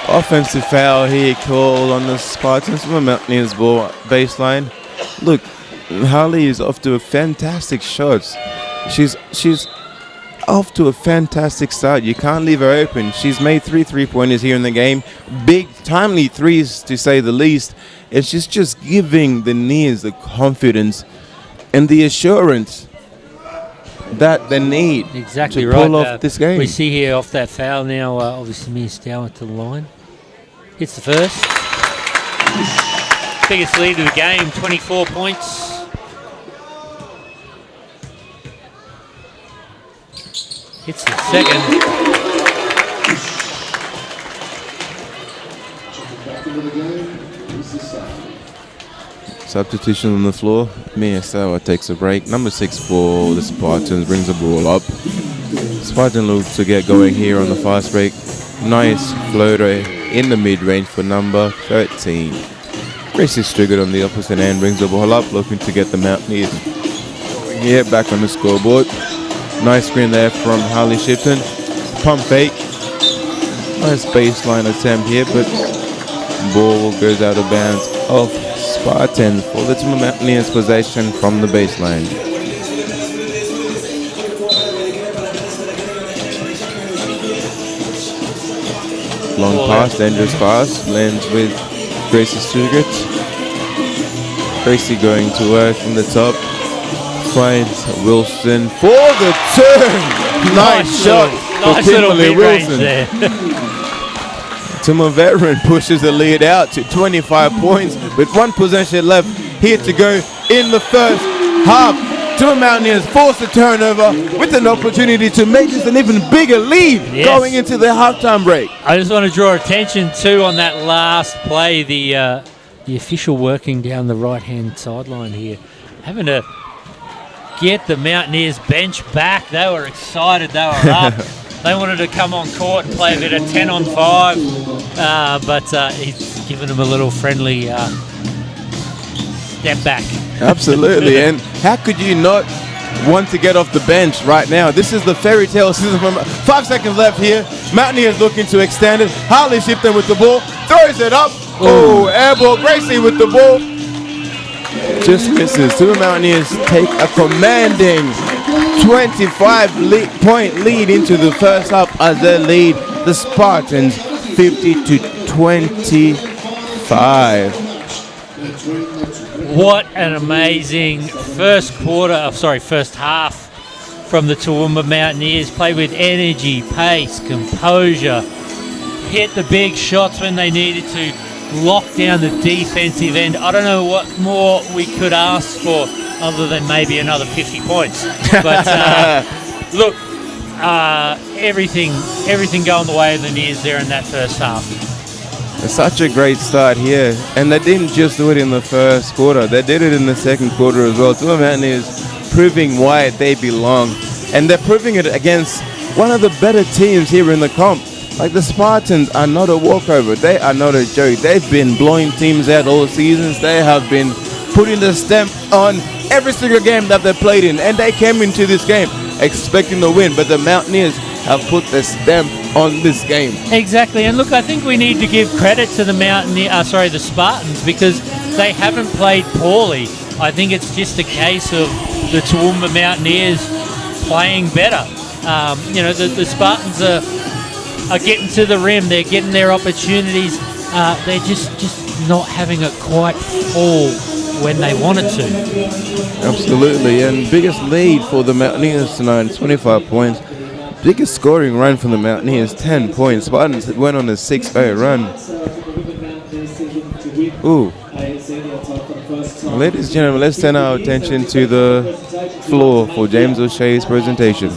B: Offensive foul here called on the Spartans from the Mountaineers ball baseline. Look, Harley is off to a fantastic shot. She's off to a fantastic start. You can't leave her open. She's made 3 3-pointers here in the game. Big, timely threes to say the least. It's just giving the Neers the confidence and the assurance that they need
C: exactly
B: to
C: right.
B: pull off this game.
C: We see here off that foul now, obviously Mia Stower to the line. Hits the first. Biggest lead of the game, 24 points. Hits the second.
B: Substitution on the floor. Mia Stower takes a break. Number 6 for the Spartans brings the ball up. Spartan looks to get going here on the fast break. Nice floater in the mid-range for number 13. Gracie Strugett on the opposite end brings the ball up, looking to get the Mountaineers here back on the scoreboard. Nice screen there from Harley Shipton. Pump fake. Nice baseline attempt here, but ball goes out of bounds off Spartans for the Toowoomba Mountaineers possession from the baseline. Long pass, dangerous pass, lands with Gracie Stugart. Gracie going to work from the top. Finds Wilson for the turn. Nice shot for Kimberly Wilson. Toowoomba veteran pushes the lead out to 25 points with 1 possession left here to go in the first half. Toowoomba Mountaineers force a turnover with an opportunity to make this an even bigger lead going into the halftime break.
C: I just want to draw attention too on that last play, the official working down the right-hand sideline here, having to get the Mountaineers bench back. They were excited, they were up. They wanted to come on court and play a bit of 10 on 5, but he's given them a little friendly step back.
B: Absolutely, and how could you not want to get off the bench right now? This is the fairy tale season. From 5 seconds left here. Mountaineers looking to extend it. Harley Shipton with the ball, throws it up. Oh, air ball. Gracie with the ball. Just misses. Toowoomba Mountaineers take a commanding 25-point lead into the first half as they lead the Spartans 50-25.
C: What an amazing first half from the Toowoomba Mountaineers. Played with energy, pace, composure, hit the big shots when they needed to, lock down the defensive end. I don't know what more we could ask for other than maybe another 50 points. But look, everything going the way of the Nears there in that first half.
B: It's such a great start here, and they didn't just do it in the first quarter, they did it in the second quarter as well. Toowoomba Mountaineers proving why they belong, and they're proving it against one of the better teams here in the comp. Like, the Spartans are not a walkover, they are not a joke. They've been blowing teams out all seasons. They have been putting the stamp on every single game that they played in, and they came into this game expecting to win, but the Mountaineers have put the stamp on this game.
C: Exactly, and look, I think we need to give credit to the the Spartans, because they haven't played poorly. I think it's just a case of the Toowoomba Mountaineers playing better. The Spartans are getting to the rim, they're getting their opportunities. They're just not having it quite fall when they wanted to.
B: Absolutely, and biggest lead for the Mountaineers tonight, 25 points. Biggest scoring run from the Mountaineers, 10 points. Spartans went on a 6-0 run. Ooh. Ladies and gentlemen, let's turn our attention to the floor for James O'Shea's presentation.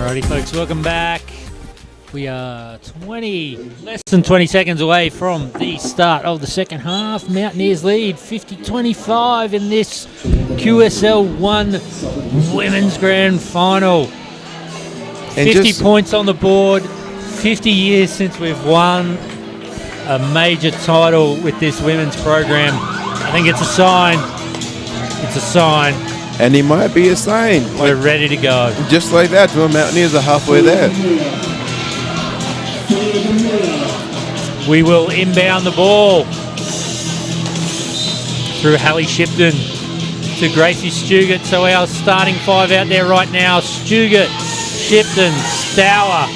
C: Alrighty, folks, welcome back. We are less than 20 seconds away from the start of the second half. Mountaineers lead 50-25 in this QSL1 Women's Grand Final. 50 points on the board, 50 years since we've won a major title with this women's program. I think it's a sign. It's a sign.
B: And it might be a sign.
C: We're ready to go.
B: Just like that, the Mountaineers are halfway there.
C: We will inbound the ball through Hallie Shipton to Gracie Stugart. So our starting five out there right now: Stugart, Shipton, Stour,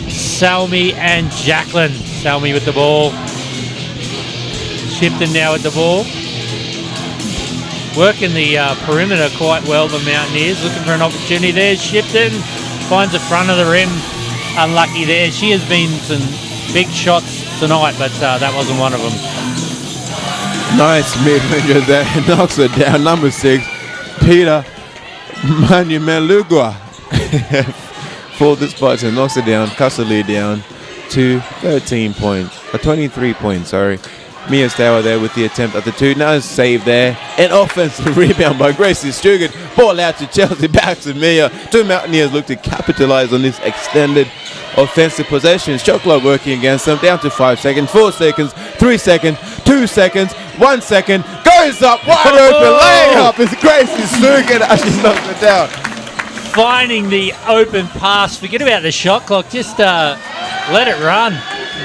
C: Salmi and Jacqueline. Salmi with the ball. Shipton now with the ball. Working the perimeter quite well, the Mountaineers. Looking for an opportunity there. Shipton finds the front of the rim. Unlucky there. She has been some big shots tonight, but that wasn't one of them.
B: Nice mid-ranger there. Knocks it down. Number 6, Peter Manumelugua for the Spartans. Knocks it down. Cuts the lead down to 23 points, sorry. Mia Stour there with the attempt at the 2. Nice save there. An offensive rebound by Gracie Stugart. Ball out to Chelsea. Back to Mia. Two Mountaineers look to capitalize on this extended offensive possession. Shot clock working against them. Down to 5 seconds, 4 seconds, 3 seconds, 2 seconds, 1 second. Goes up. Wide open layup. It's Gracie Stugart as she knocks it down.
C: Finding the open pass. Forget about the shot clock. Just let it run.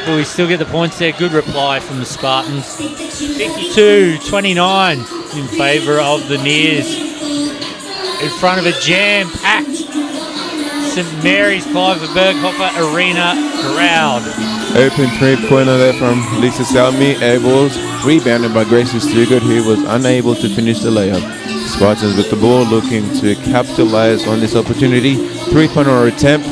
C: But we still get the points there. Good reply from the Spartans. 52-29 in favour of the Nears. In front of a jam-packed St Mary's Clive Berghofer Arena crowd.
B: Open three-pointer there from Lisa Salmi. Air balls rebounded by Gracie Stugart, who was unable to finish the layup. Spartans with the ball looking to capitalize on this opportunity. Three-pointer attempt.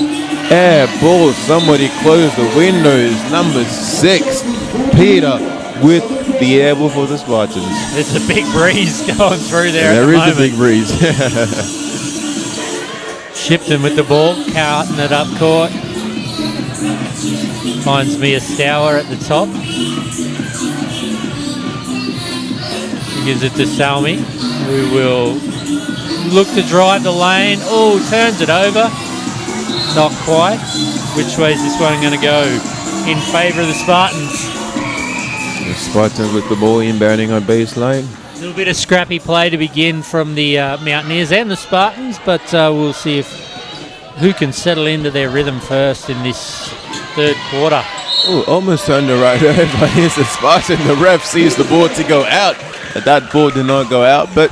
B: Air ball, somebody closed the windows. Number 6, Peter with the air ball for the Spartans.
C: There's a big breeze going through there.
B: There is a big breeze.
C: Shipton with the ball, carting it up court. Finds Mia Stour at the top. He gives it to Salmi, who will look to drive the lane. Oh, turns it over. Not quite. Which way is this one going to go? In favour of the Spartans.
B: The Spartans with the ball inbounding on baseline.
C: A little bit of scrappy play to begin from the Mountaineers and the Spartans, but we'll see who can settle into their rhythm first in this third quarter.
B: Oh, almost turned it right over. Here's the Spartan. The ref sees the ball to go out. But that ball did not go out, but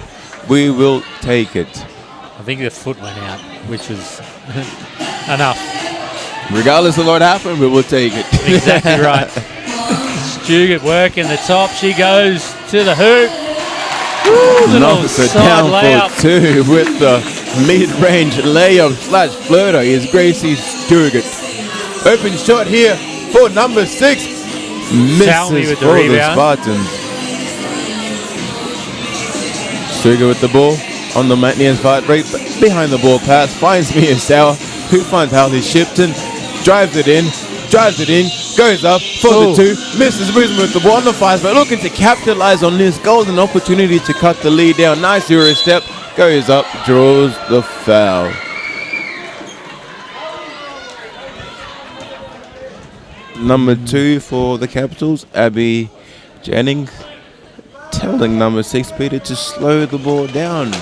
B: we will take it.
C: I think the foot went out, which was enough.
B: Regardless of what happened, we will take it.
C: Exactly right. Stugart working the top. She goes to the hoop.
B: Knocks it down layup. For 2 with the mid-range layup / floater is Gracie Stugart. Open shot here for number 6. Misses for the Spartans. Stugart with the ball on the Mountaineers right behind the ball pass. Finds Mia Stour, who finds Hallie Shipton. Drives it in. Goes up for the 2. Misses Brisbane with the ball on the 5, but looking to capitalize on this golden opportunity to cut the lead down. Nice Euro step. Goes up, draws the foul. Number 2 for the Capitals, Abby Jennings, telling number 6, Peter, to slow the ball down.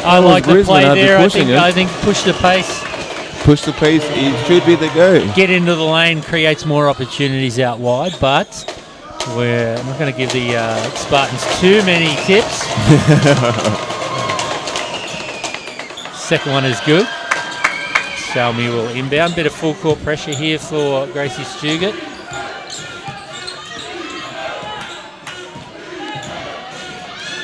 C: I like the play there. I think push the pace.
B: Push the pace, it should be the go.
C: Get into the lane, creates more opportunities out wide, but we're not going to give the Spartans too many tips. Second one is good. Salmi will inbound. Bit of full court pressure here for Gracie Stugart.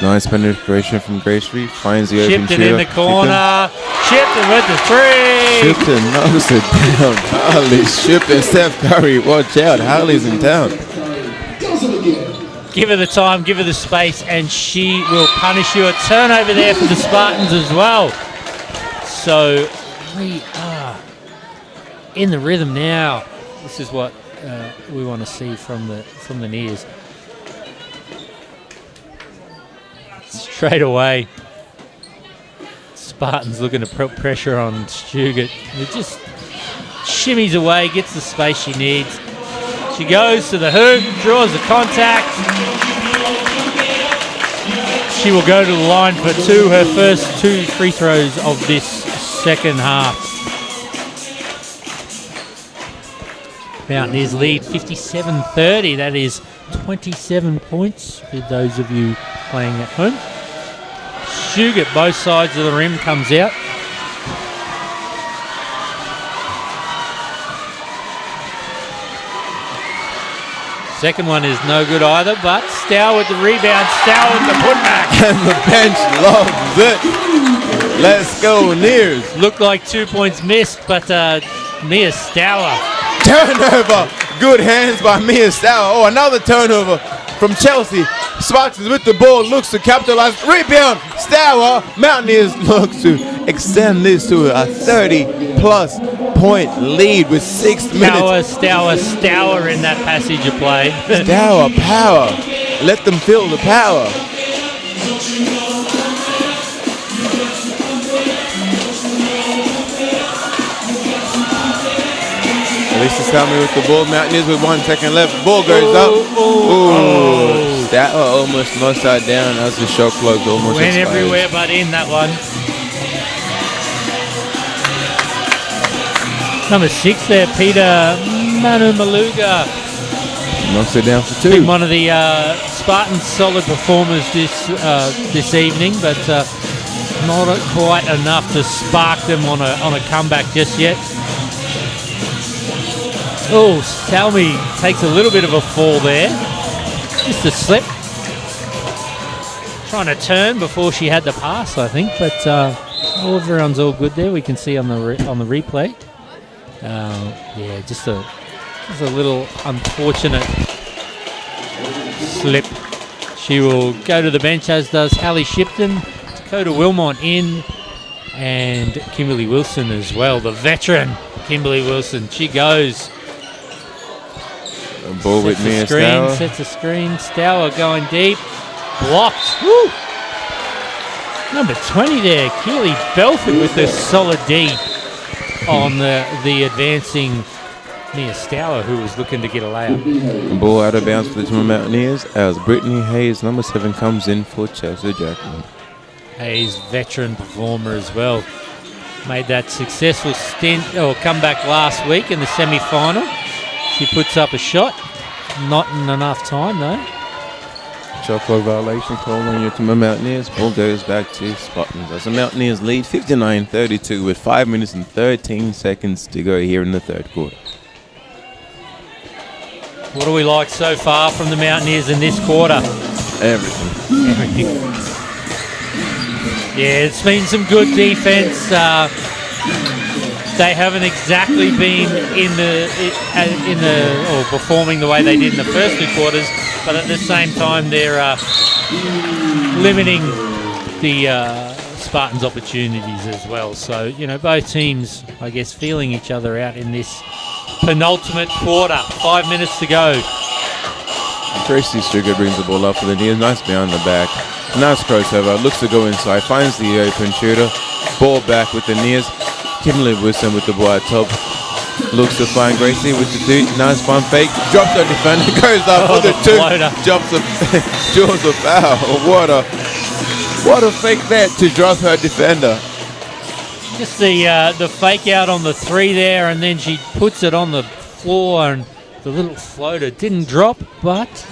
B: Nice penetration from Gracie. Finds the open shooter.
C: Shipton in the corner. Shipton with the 3.
B: Shipton knocks it down. Harley Shipton. Steph Curry, watch out. Harley's in town.
C: Give her the time, give her the space, and she will punish you. A turnover there for the Spartans as well. So we are in the rhythm now. This is what we want to see from the Nears. Straight away, Spartans looking to put pressure on Stugart. He just shimmies away, gets the space she needs. She goes to the hoop, draws the contact. She will go to the line for two, her first 2 free throws of this second half. Mountaineers lead 57-30. That is 27 points for those of you playing at home. Stugart, both sides of the rim, comes out. Second one is no good either, but Stow with the rebound, Stow with the putback.
B: And the bench loves it. Let's go, Nears.
C: Looked like 2 points missed, but Mia Stower.
B: Turnover. Good hands by Mia Stower. Oh, another turnover from Chelsea. Spartans with the ball, looks to capitalize. Rebound, Stower. Mountaineers look to extend this to a 30-plus point lead with 6 minutes.
C: Stower in that passage of play.
B: Stower, power. Let them feel the power. Lisa Salmi with the ball. Mountaineers with 1 second left. Ball goes up. Ooh. That almost knocked that down as the shot clock almost
C: went
B: expired.
C: Everywhere but in that one. Number 6 there, Peter Manu Maluga.
B: Knocks it down for 2.
C: Been one of the Spartans' solid performers this evening, but not quite enough to spark them on a comeback just yet. Oh, Salmi takes a little bit of a fall there. Just a slip. Trying to turn before she had the pass, I think, but everyone's all good there. We can see on the replay. Yeah, just a little unfortunate slip. She will go to the bench, as does Hallie Shipton. Dakota Wilmot in, and Kimberly Wilson as well. The veteran Kimberly Wilson. She goes.
B: A ball with Mia Stower.
C: Sets a screen. Stower going deep. Blocked. Woo! Number 20 there, Keely Belford with a solid D on the advancing Mia Stower, who was looking to get a layup.
B: Ball out of bounds for the Toowoomba Mountaineers as Brittany Hayes, number 7, comes in for Chelsea Jackman.
C: Hayes, veteran performer as well. Made that successful comeback last week in the semi-final. She puts up a shot. Not in enough time, though.
B: Shot clock violation called on your Toowoomba Mountaineers. Ball goes back to Spartans as the Mountaineers lead 59-32 with 5 minutes and 13 seconds to go here in the third quarter.
C: What do we like so far from the Mountaineers in this quarter?
B: Everything.
C: Yeah, it's been some good defense. They haven't exactly been or performing the way they did in the first 2 quarters, but at the same time they're limiting the Spartans' opportunities as well. So, you know, both teams, I guess, feeling each other out in this penultimate quarter. 5 minutes to go.
B: Tracy Stugart brings the ball up for the Nears. Nice behind the back. Nice crossover. Looks to go inside. Finds the open shooter. Ball back with the Nears. Kimberly Wilson with the ball at top. Looks to find Gracie with the 2. Nice fun fake. Drops her defender. Goes up for the 2. Draws a foul. What a fake that to drop her defender.
C: Just the fake out on the 3 there, and then she puts it on the floor, and the little floater didn't drop, but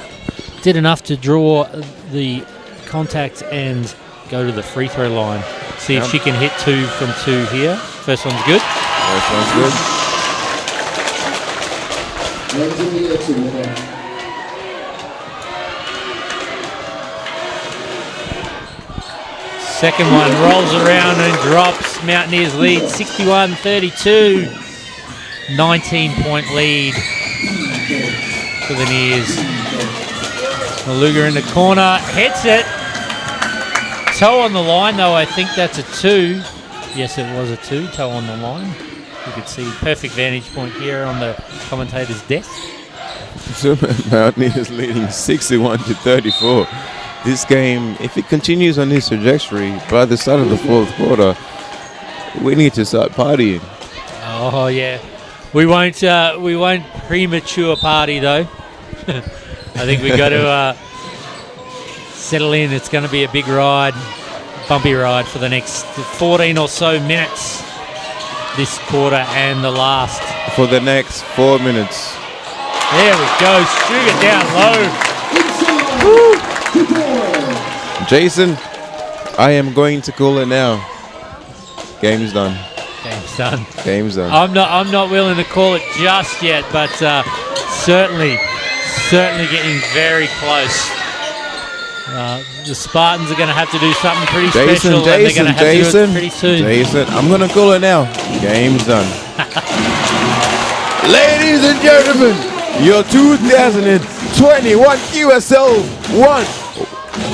C: did enough to draw the contact and go to the free throw line. See if she can hit 2 from 2 here. First one's good.
B: First one's good.
C: Second one rolls around and drops. Mountaineers lead 61-32. 19-point lead for the Nears. Maluga in the corner, hits it. Toe on the line though, I think that's a 2. Yes, it was a 2, toe on the line. You could see perfect vantage point here on the commentator's desk.
B: Toowoomba Mountaineers leading 61-34. This game, if it continues on this trajectory, by the start of the fourth quarter, we need to start partying.
C: Oh yeah, we won't premature party though. I think we got to settle in. It's going to be a big ride, bumpy ride for the next 14 or so minutes. This quarter and the last.
B: For the next 4 minutes.
C: There we go. Sugar down low.
B: Jason, I am going to call it now. Game's done.
C: Game's done.
B: Game's done.
C: I'm not willing to call it just yet, but certainly getting very close. The Spartans are going to have to do something pretty special, and they're going to have to do it pretty soon.
B: Jason, I'm going to call it now. Game's done. Ladies and gentlemen, your 2021 QSL1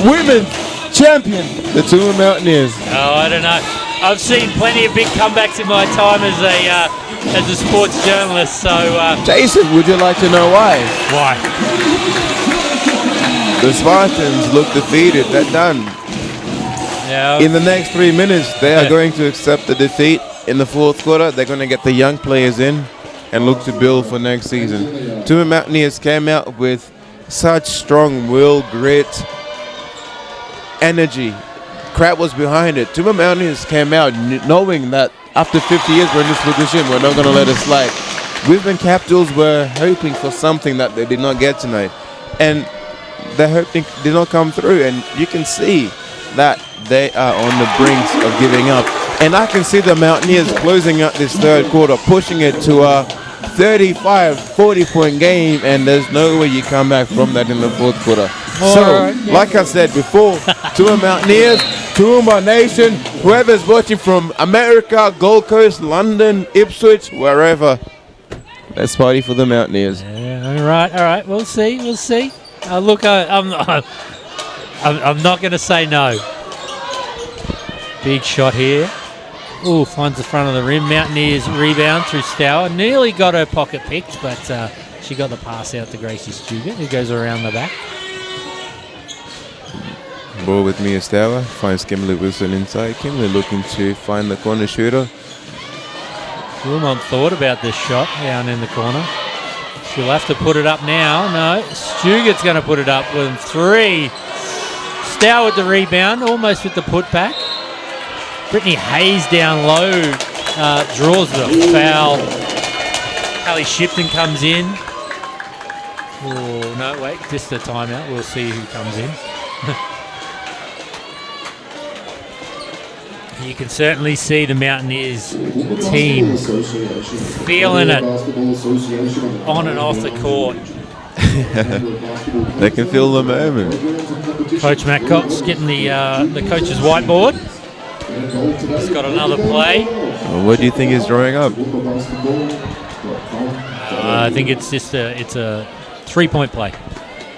B: Women Champion, the Toowoomba Mountaineers.
C: Oh, I don't know. I've seen plenty of big comebacks in my time as a sports journalist. So,
B: Jason, would you like to know why?
C: Why?
B: The Spartans look defeated. They're done.
C: Yeah.
B: In the next 3 minutes, they are going to accept the defeat. In the fourth quarter, they're going to get the young players in and look to build for next season. Toowoomba Mountaineers came out with such strong will, grit, energy. Crowd was behind it. Toowoomba Mountaineers came out knowing that after 50 years we're in this position, we're not going to let it slide. Women Capitals were hoping for something that they did not get tonight. And their hope did not come through. And you can see that they are on the brink of giving up. And I can see the Mountaineers closing out this third quarter, pushing it to a 35-40 point game, and there's no way you come back from that in the fourth quarter. Like I said before, Toowoomba Mountaineers, Toowoomba Nation, whoever's watching from America, Gold Coast, London, Ipswich, wherever, let's party for the Mountaineers.
C: Yeah, all right. We'll see. Look, I'm not going to say no. Big shot here. Ooh, finds the front of the rim. Mountaineers rebound through Stour. Nearly got her pocket picked, but she got the pass out to Gracie Stugart, who goes around the back.
B: Ball with Mia Stour. Finds Kimberly Wilson inside. Kimberly looking to find the corner shooter.
C: Wilmont thought about this shot down in the corner. She'll have to put it up now. No, Stugart's going to put it up with 3. Stour with the rebound, almost with the putback. Brittany Hayes down low, draws the foul. Hallie Shipton comes in. Oh, no, wait, just a timeout. We'll see who comes in. You can certainly see the Mountaineers team feeling it on and off the court.
B: They can feel the moment.
C: Coach Matt Cox getting the coach's whiteboard. He's got another play.
B: Well, what do you think is drawing up?
C: I think it's just a 3-point play.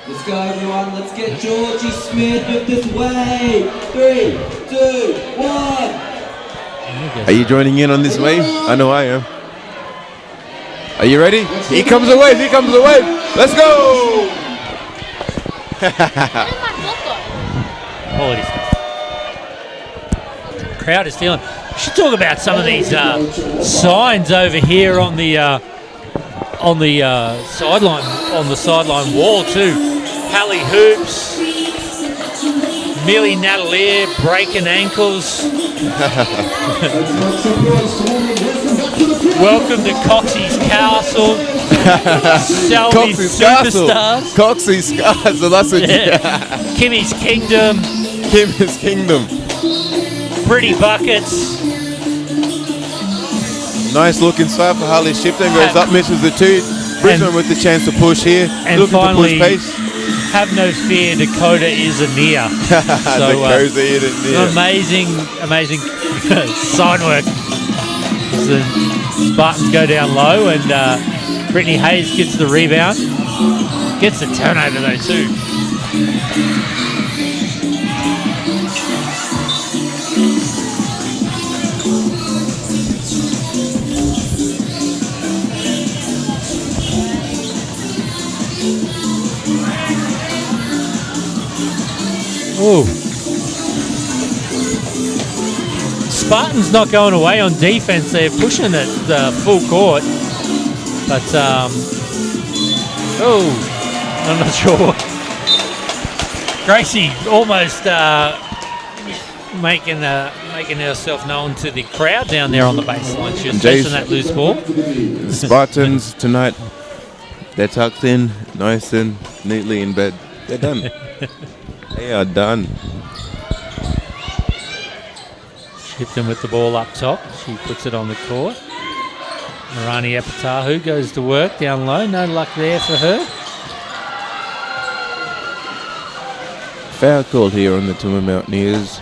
D: Let's go, everyone. Let's get Georgie Smith with this wave. 3, 2, 1.
B: Are you joining in on this wave? I know I am. Are you ready? Here comes the wave. Here comes the wave. Let's go.
C: Quality stuff. Crowd is feeling. We should talk about some of these signs over here on the sideline wall too. Hallie Hoops, Millie Natalier breaking ankles. Welcome to Coxey's Castle. Selby's Superstars.
B: Coxey's Castle. That's what.
C: Kimmy's Kingdom.
B: Kimmy's Kingdom.
C: Pretty buckets.
B: Nice looking start for Hallie Shipton. Goes up, misses the 2. Brisbane with the chance to push here.
C: And
B: looking
C: finally,
B: to push pace.
C: Have no fear, Dakota is a near.
B: Dakota is a near.
C: Amazing sign work. The Spartans go down low, and Brittany Hayes gets the rebound. Gets the turnover though too. Oh. Spartans not going away on defense. They're pushing it full court. But, I'm not sure. Gracie almost making herself known to the crowd down there on the baseline. She was chasing that loose ball.
B: The Spartans tonight, they're tucked in nice and neatly in bed. They're done. They are done.
C: Shipton with the ball up top. She puts it on the court. Marani Epatahu goes to work down low. No luck there for her.
B: Foul called here on the Toowoomba Mountaineers.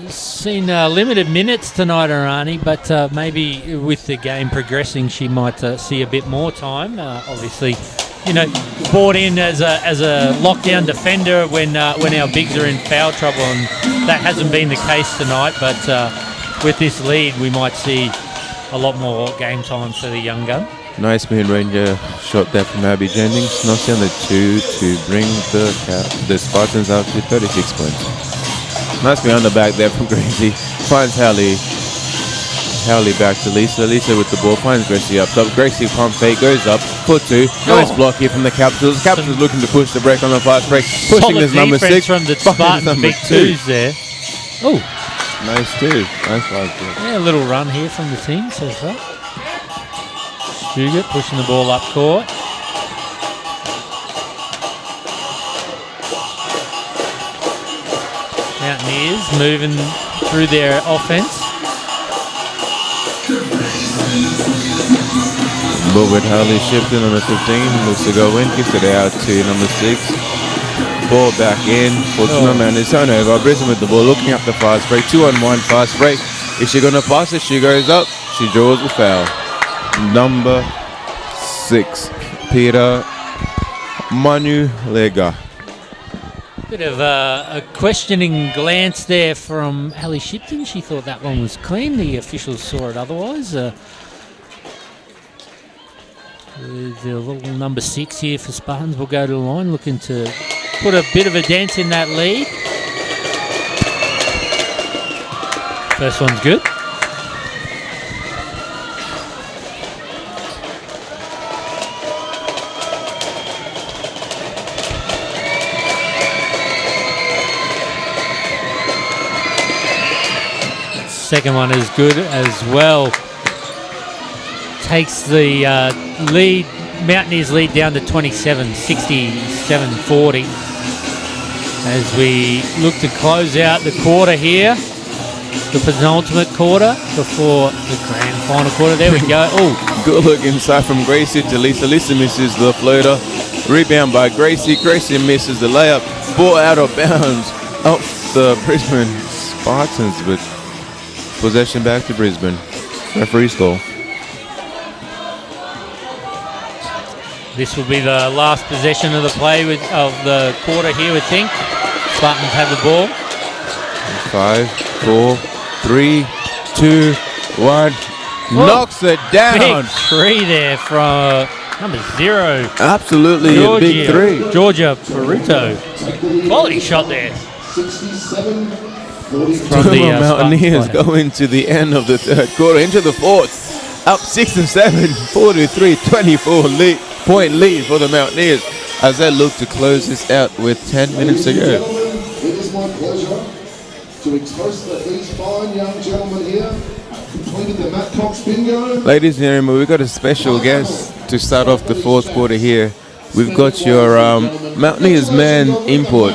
C: Seen limited minutes tonight, Arani, but maybe with the game progressing, she might see a bit more time. Obviously, brought in as a lockdown defender when our bigs are in foul trouble, and that hasn't been the case tonight. But with this lead, we might see a lot more game time for the young gun.
B: Nice mid-ranger shot there from Abby Jennings. Knocks down the 2 to bring the Spartans up to 36 points. Nice behind the back there from Gracie. Finds Hallie back to Lisa. Lisa with the ball finds Gracie up top. Gracie pump fake goes up. Foot 2. Nice block here from the Capitals. Capitals looking to push the break on the fast break. Pushing this number 6.
C: From the Spartans big 2s there. Oh,
B: nice 2. Nice 5.
C: Yeah, a little run here from the team so far. Stugart pushing the ball up court. Mountaineers moving through their offense.
B: Ball with Harley Shipton on the 15. Looks to go in. Kicks it out to number 6. Ball back in for Toowoomba Mountaineers. Turnover. Brisbane with the ball looking up the fast break. 2-on-1 fast break. Is she going to pass it? She goes up. She draws the foul. Number 6. Peter Manulega.
C: Bit of a questioning glance there from Hallie Shipton. She thought that one was clean. The officials saw it otherwise. The little number 6 here for Spartans will go to the line, looking to put a bit of a dent in that lead. First one's good. Second one is good as well. Takes the lead, Mountaineers lead down to 27, 67-40. As we look to close out the quarter here, the penultimate quarter before the grand final quarter. There we go. Oh,
B: good look inside from Gracie to Lisa. Lisa misses the floater. Rebound by Gracie. Gracie misses the layup. Ball out of bounds. Up the Brisbane Spartans, but possession back to Brisbane. Referee's call.
C: This will be the last possession of the play of the quarter here, we think. Spartans have the ball.
B: 5, 4, 3, 2, 1.
C: Whoa.
B: Knocks it down.
C: Big 3 there from number 0.
B: Absolutely a big 3.
C: Georgia Peruto. Quality shot there.
A: 67.
C: From the
B: Mountaineers go into the end of the third quarter, into the fourth. Up 6 and 7, 4-3, 24-point lead for the Mountaineers as they look to close this out with 10 minutes to go.
A: It is my pleasure to expose that these fine young gentlemen here have completed the Matt Cox bingo.
B: Ladies and gentlemen, we've got a special guest to start off the fourth quarter here. We've got your Mountaineers man import,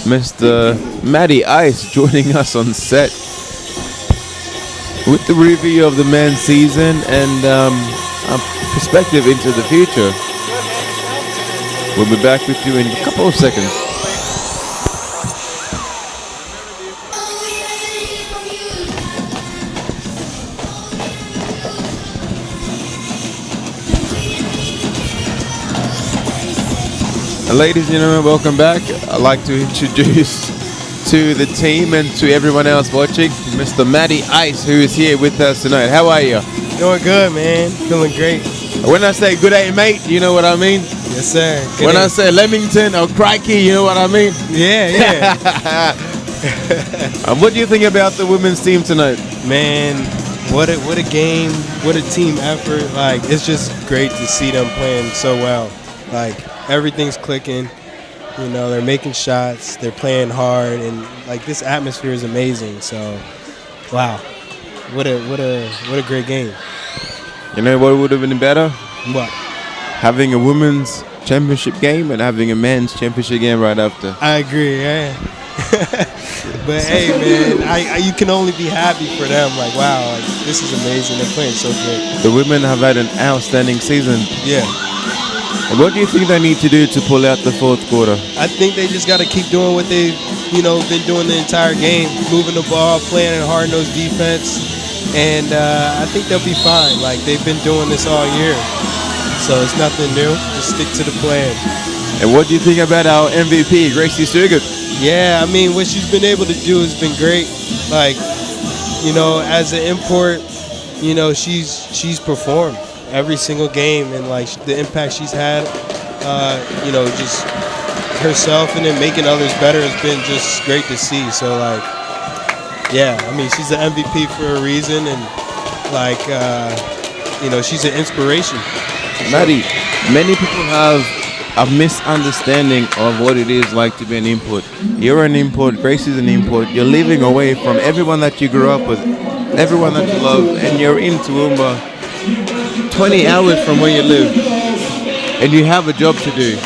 B: Mr. Matty Ice, joining us on set with the review of the men's season and a perspective into the future. We'll be back with you in a couple of seconds. Ladies and gentlemen, welcome back. I'd like to introduce to the team and to everyone else watching, Mr. Matty Ice, who is here with us tonight. How are you?
E: Doing good, man. Feeling great.
B: When I say good day, mate, you know what I mean?
E: Yes, sir. Good
B: When
E: name.
B: I say Leamington or Crikey, you know what I mean?
E: Yeah.
B: What do you think about the women's team tonight?
E: Man, what a game, what a team effort. Like, it's just great to see them playing so well. Like, everything's clicking. You know, they're making shots, they're playing hard, and like this atmosphere is amazing. So, wow, what a great game.
B: You know what would have been better?
E: What?
B: Having a women's championship game and having a men's championship game right after.
E: I agree, yeah. But hey, man, you can only be happy for them. Like, wow, like, this is amazing. They're playing so good.
B: The women have had an outstanding season.
E: Yeah.
B: And what do you think they need to do to pull out the fourth quarter?
E: I think they just got to keep doing what they've, been doing the entire game, moving the ball, playing a hard-nosed defense, and I think they'll be fine. Like, they've been doing this all year, so it's nothing new. Just stick to the plan.
B: And what do you think about our MVP, Gracie Stugart?
E: Yeah, I mean, what she's been able to do has been great. Like, as an import, she's performed every single game, and like the impact she's had, just herself and then making others better has been just great to see. So like, yeah, I mean, she's the MVP for a reason, and like, she's an inspiration.
B: Maddie, many people have a misunderstanding of what it is like to be an import. You're an import, Gracie's an import. You're living away from everyone that you grew up with, everyone that you love, and you're in Toowoomba, 20 hours from where you live, and you have a job to do.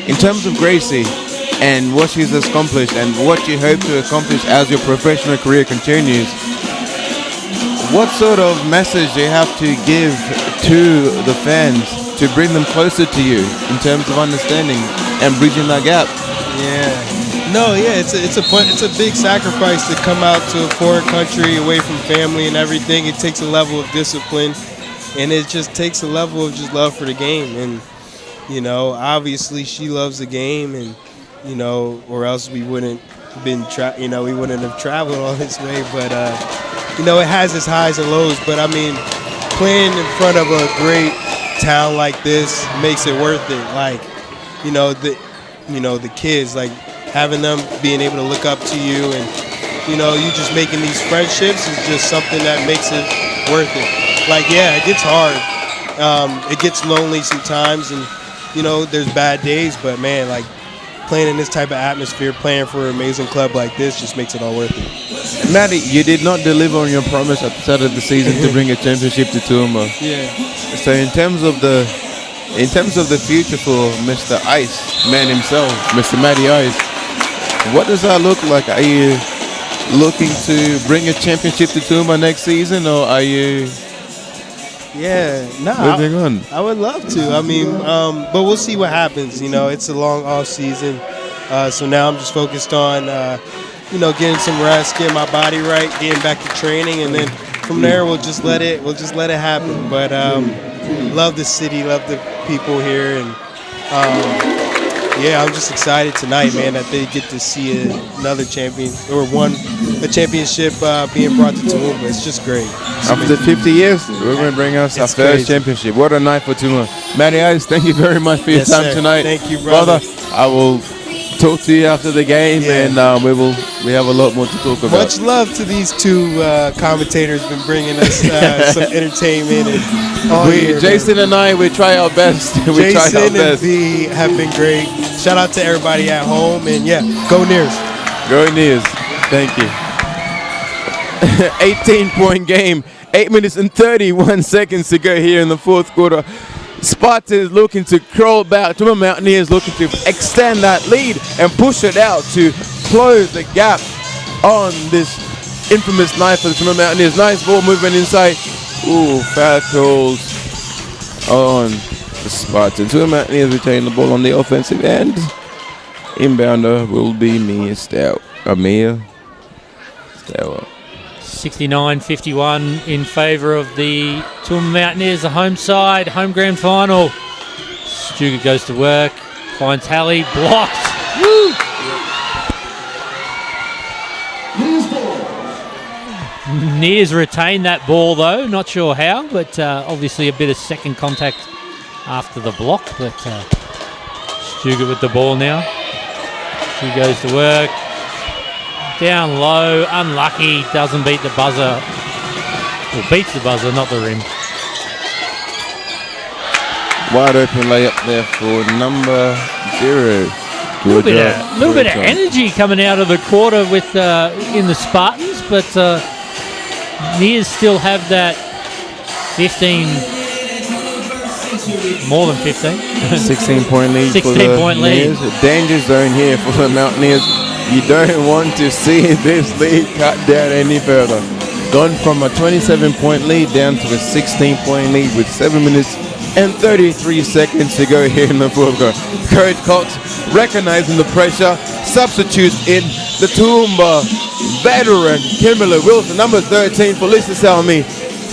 B: In terms of Gracie and what she's accomplished and what you hope to accomplish as your professional career continues, what sort of message do you have to give to the fans to bring them closer to you in terms of understanding and bridging that gap?
E: Yeah. No, yeah, it's a big sacrifice to come out to a foreign country away from family and everything. It takes a level of discipline, and it just takes a level of just love for the game. And obviously she loves the game, and or else we wouldn't we wouldn't have traveled all this way. But it has its highs and lows. But I mean, playing in front of a great town like this makes it worth it. Like, the kids, like having them being able to look up to you, and you just making these friendships is just something that makes it worth it. Like, yeah, it gets hard, it gets lonely sometimes, and there's bad days, but man, like playing in this type of atmosphere, playing for an amazing club like this just makes it all worth it.
B: Maddie, you did not deliver on your promise at the start of the season to bring a championship to Toowoomba.
E: Yeah.
B: So in terms of the future for Mr. Ice, man himself, Mr. Matty Ice, what does that look like? Are you looking to bring a championship to Toowoomba next season, or are you moving on?
E: I would love to. I mean, but we'll see what happens. It's a long off season, so now I'm just focused on getting some rest, getting my body right, getting back to training, and then from there we'll just let it happen. But love the city, love the people here, and I'm just excited tonight, man, that they get to see another champion or a championship being brought to Toowoomba. It's just great.
B: After 50 years, we're going to bring us our first championship. What a night for Toowoomba. Matty Ice, thank you very much for your time tonight.
E: Thank you, brother.
B: I will talk to you after the game, and we have a lot more to talk about.
E: Much love to these two commentators, been bringing us some entertainment. And
B: Jason and I, we try our best.
E: Jason and V have been great. Shout out to everybody at home, and go Neers.
B: Go Neers. Thank you. 18-point game, 8 minutes and 31 seconds to go here in the fourth quarter. Spartans looking to crawl back. Toowoomba Mountaineers looking to extend that lead and push it out to close the gap on this infamous night for the Toowoomba Mountaineers. Nice ball movement inside. Ooh, foul calls on the Spartans. Toowoomba Mountaineers retain the ball on the offensive end. Inbounder will be Mia Stout. Mia Stout.
C: 69-51 in favour of the Toowoomba Mountaineers, the home side, home grand final. Stugart goes to work, finds Hallie, blocked. Woo! Neers retained that ball though, not sure how, but obviously a bit of second contact after the block, but Stuart with the ball now. She goes to work. Down low, unlucky, doesn't beat the buzzer. Well, beats the buzzer, not the rim.
B: Wide open layup there for number 0.
C: A little bit of energy coming out of the quarter with in the Spartans, but Nears still have that 15, more than 15.
B: 16-point lead
C: 16
B: for the
C: point lead.
B: Nears. A danger zone here for the Mountaineers. You don't want to see this lead cut down any further. Gone from a 27-point lead down to a 16-point lead with 7 minutes and 33 seconds to go here in the fourth quarter. Coach Cox recognizing the pressure, substitutes in the Toowoomba veteran Kimberly Wilson, number 13 for Lisa Salmi,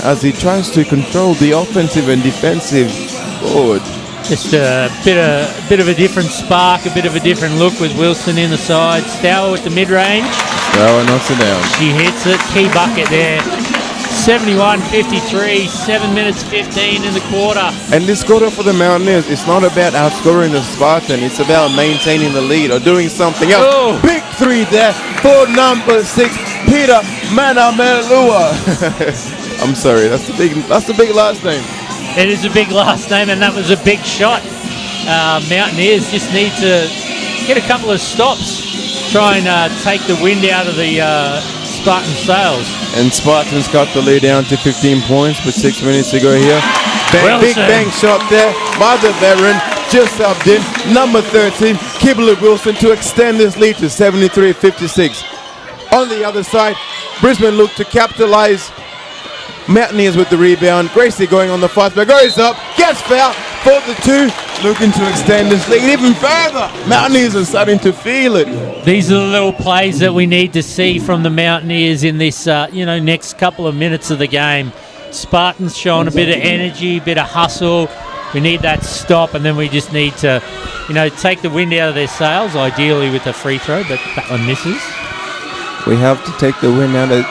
B: as he tries to control the offensive and defensive board.
C: Just a bit of a different spark, a bit of a different look with Wilson in the side. Stour with the mid-range.
B: Stour knocks it down.
C: She hits it. Key bucket there. 71-53, 7 minutes 15 in the quarter.
B: And this quarter for the Mountaineers, it's not about outscoring the Spartan, it's about maintaining the lead or doing something else.
C: Oh.
B: Big 3 there for number 6, Peter Manamelua. I'm sorry, that's the big last name.
C: It is a big last name, and that was a big shot. Mountaineers just need to get a couple of stops, try and take the wind out of the Spartan sails.
B: And Spartans cut the lead down to 15 points with 6 minutes to go here. Big bang shot there by the veteran, just subbed in. Number 13, Kimberly Wilson, to extend this lead to 73-56. On the other side, Brisbane look to capitalize. Mountaineers with the rebound. Gracie going on the fast break, goes up, gets fouled for the 2, looking to extend this lead even further. Mountaineers are starting to feel it.
C: These are the little plays that we need to see from the Mountaineers in this, next couple of minutes of the game. Spartans showing a bit of energy, a bit of hustle. We need that stop, and then we just need to, take the wind out of their sails, ideally with a free throw, but that one misses.
B: We have to take the win out of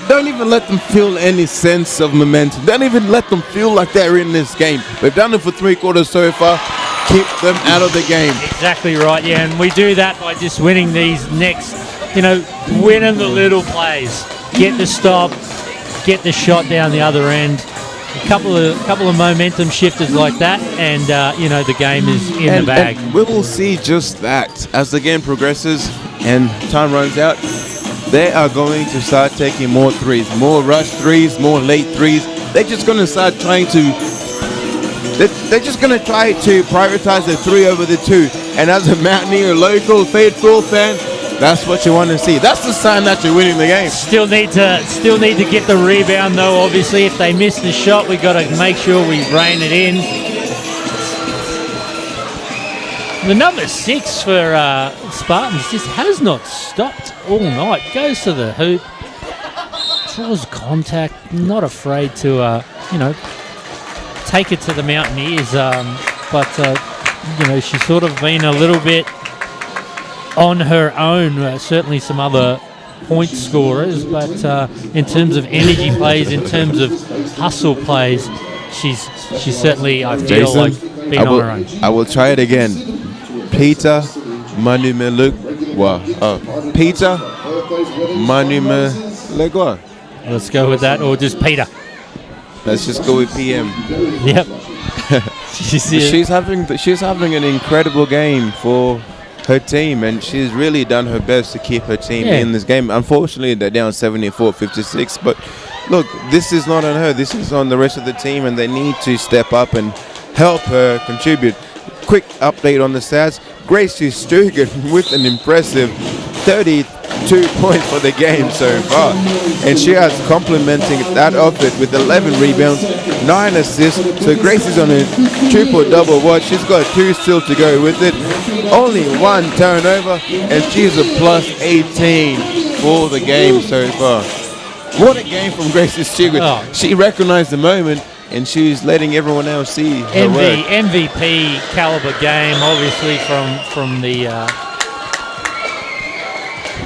B: don't even let them feel any sense of momentum. Don't even let them feel like they're in this game. We've done it for 3 quarters so far. Keep them out of the game.
C: Exactly right, yeah. And we do that by just winning these next, winning the little plays. Get the stop, get the shot down the other end. A couple of momentum shifters like that, and the game is in the bag.
B: And we will see just that as the game progresses and time runs out. They are going to start taking more threes, more rush threes, more late threes. They're just going to start trying to. They're just going to try to prioritize the 3 over the 2. And as a Mountaineer local faithful fan, that's what you want to see. That's the sign that you're winning the game.
C: Still need to get the rebound though. Obviously, if they miss the shot, we got to make sure we rein it in. The number 6 for Spartans just has not stopped all night. Goes to the hoop, draws contact, not afraid to take it to the Mountaineers. But she's sort of been a little bit on her own. Certainly some other point scorers, but in terms of energy plays, in terms of hustle plays, she's certainly, I feel,
B: Jason,
C: like been on her own.
B: I will try it again. Peter Manumelugwa. Peter Manumelugwa.
C: Let's go with that, or just Peter.
B: Let's just go with PM.
C: Yep.
B: She's having an incredible game for her team, and she's really done her best to keep her team in this game. Unfortunately, they're down 74-56, but look, this is not on her. This is on the rest of the team, and they need to step up and help her contribute. Quick update on the stats. Gracie Stugan with an impressive 32 points for the game so far. And she has complementing that outfit with 11 rebounds, 9 assists. So Gracie's on a triple-double watch. She's got 2 still to go with it. Only 1 turnover, and she's a plus 18 for the game so far. What a game from Gracie Stugan. Oh. She recognized the moment, and she's letting everyone else see her work.
C: MVP caliber game, obviously from the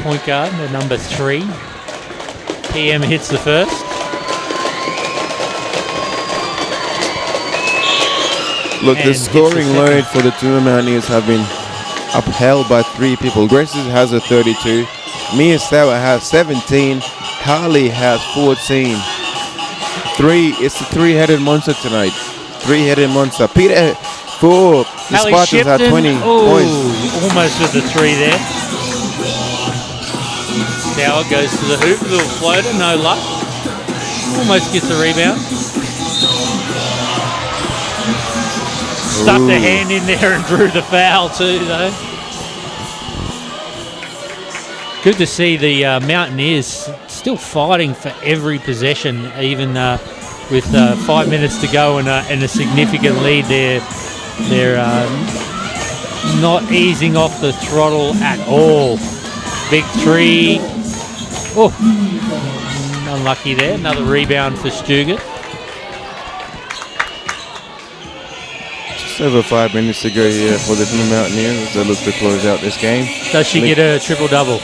C: point guard, the number 3. PM hits the first.
B: Look, the
C: and hits
B: scoring
C: the
B: load for the Toowoomba Mountaineers have been upheld by 3 people. Graces has a 32. Mia Sauer has 17. Harley has 14. It's the three-headed monster tonight. Three-headed monster. Peter for the
C: Hallie
B: Spartans had
C: Shipton.
B: 20 points.
C: Almost with the 3 there. Sauer goes to the hoop, little floater, no luck. Almost gets the rebound. Stuck the hand in there and drew the foul too, though. Good to see the Mountaineers still fighting for every possession, even with 5 minutes to go and a significant lead. They're not easing off the throttle at all. Big 3. Oh, unlucky there. Another rebound for Stuart.
B: Just over 5 minutes to go here for the Toowoomba Mountaineers as they look to close out this game.
C: Does she get a triple-double?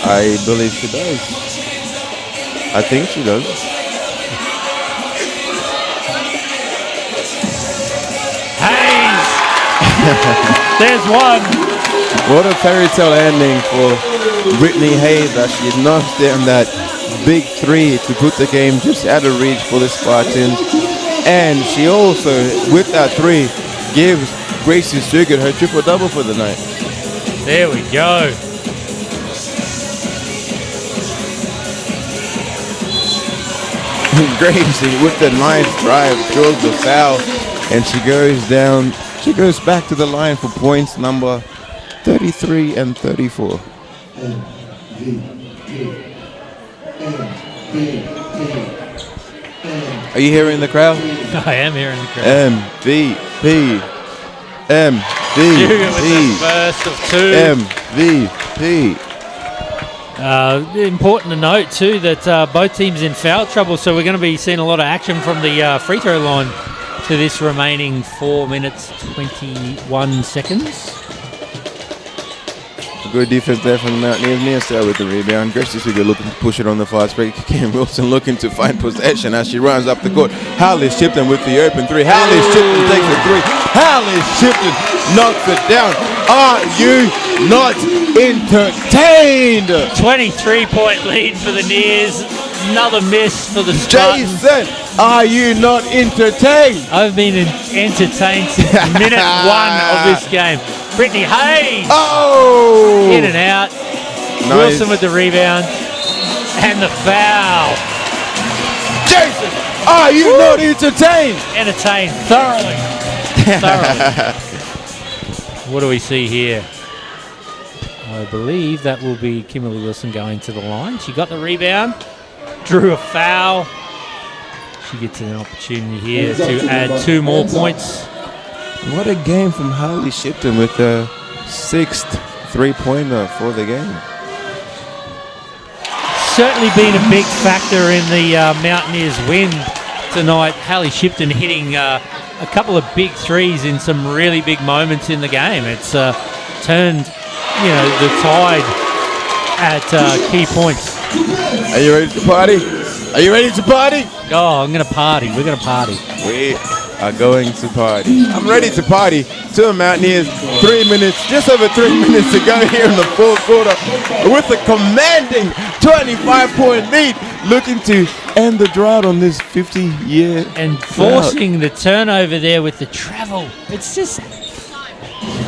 B: I believe she does. I think she does.
C: Hayes! There's one.
B: What a fairy tale ending for Brittany Hayes as she knocks down that big 3 to put the game just out of reach for the Spartans. And she also, with that 3, gives Gracie Stugart her triple-double for the night.
C: There we go.
B: Gracie with the nice drive draws the foul, and she goes down. She goes back to the line for points number 33 and 34. Are you hearing the crowd?
C: I am hearing the crowd.
B: MVP.
C: Stuart with the first of 2.
B: MVP.
C: Important to note too that both teams in foul trouble, so we're going to be seeing a lot of action from the free throw line to this remaining 4 minutes 21 seconds.
B: Good defense there from the Mountaineers. Mia Sauer with the rebound. Gracie Sugar looking to push it on the fast break. Cam Wilson looking to find possession as she runs up the court. Hallie Shipton with the open 3. Hallie Shipton takes the 3. Hallie Shipton knocks it down. Are you not entertained?
C: 23-point lead for the Nears. Another miss for the Spartans.
B: Jason, are you not entertained?
C: I've been entertained since minute 1 of this game. Brittany Hayes.
B: Oh!
C: In and out.
B: Nice.
C: Wilson with the rebound. And the foul.
B: Jason, are you not entertained?
C: Entertained thoroughly. What do we see here? I believe that will be Kimberly Wilson going to the line. She got the rebound. Drew a foul. She gets an opportunity here to add 2 more points.
B: What a game from Hallie Shipton with the 6th 3-pointer for the game.
C: Certainly been a big factor in the Mountaineers win tonight. Hallie Shipton hitting a couple of big 3s in some really big moments in the game. It's turned, the tide at key points.
B: Are you ready to party? Are you ready to party?
C: Oh, I'm going to party. We're going to party.
B: We are going to party. I'm ready to party. Toowoomba Mountaineers, 3 minutes, just over 3 minutes to go here in the 4th quarter with a commanding 25-point lead, looking to end the drought on this 50-year
C: and forcing the turnover there with the travel. It's just,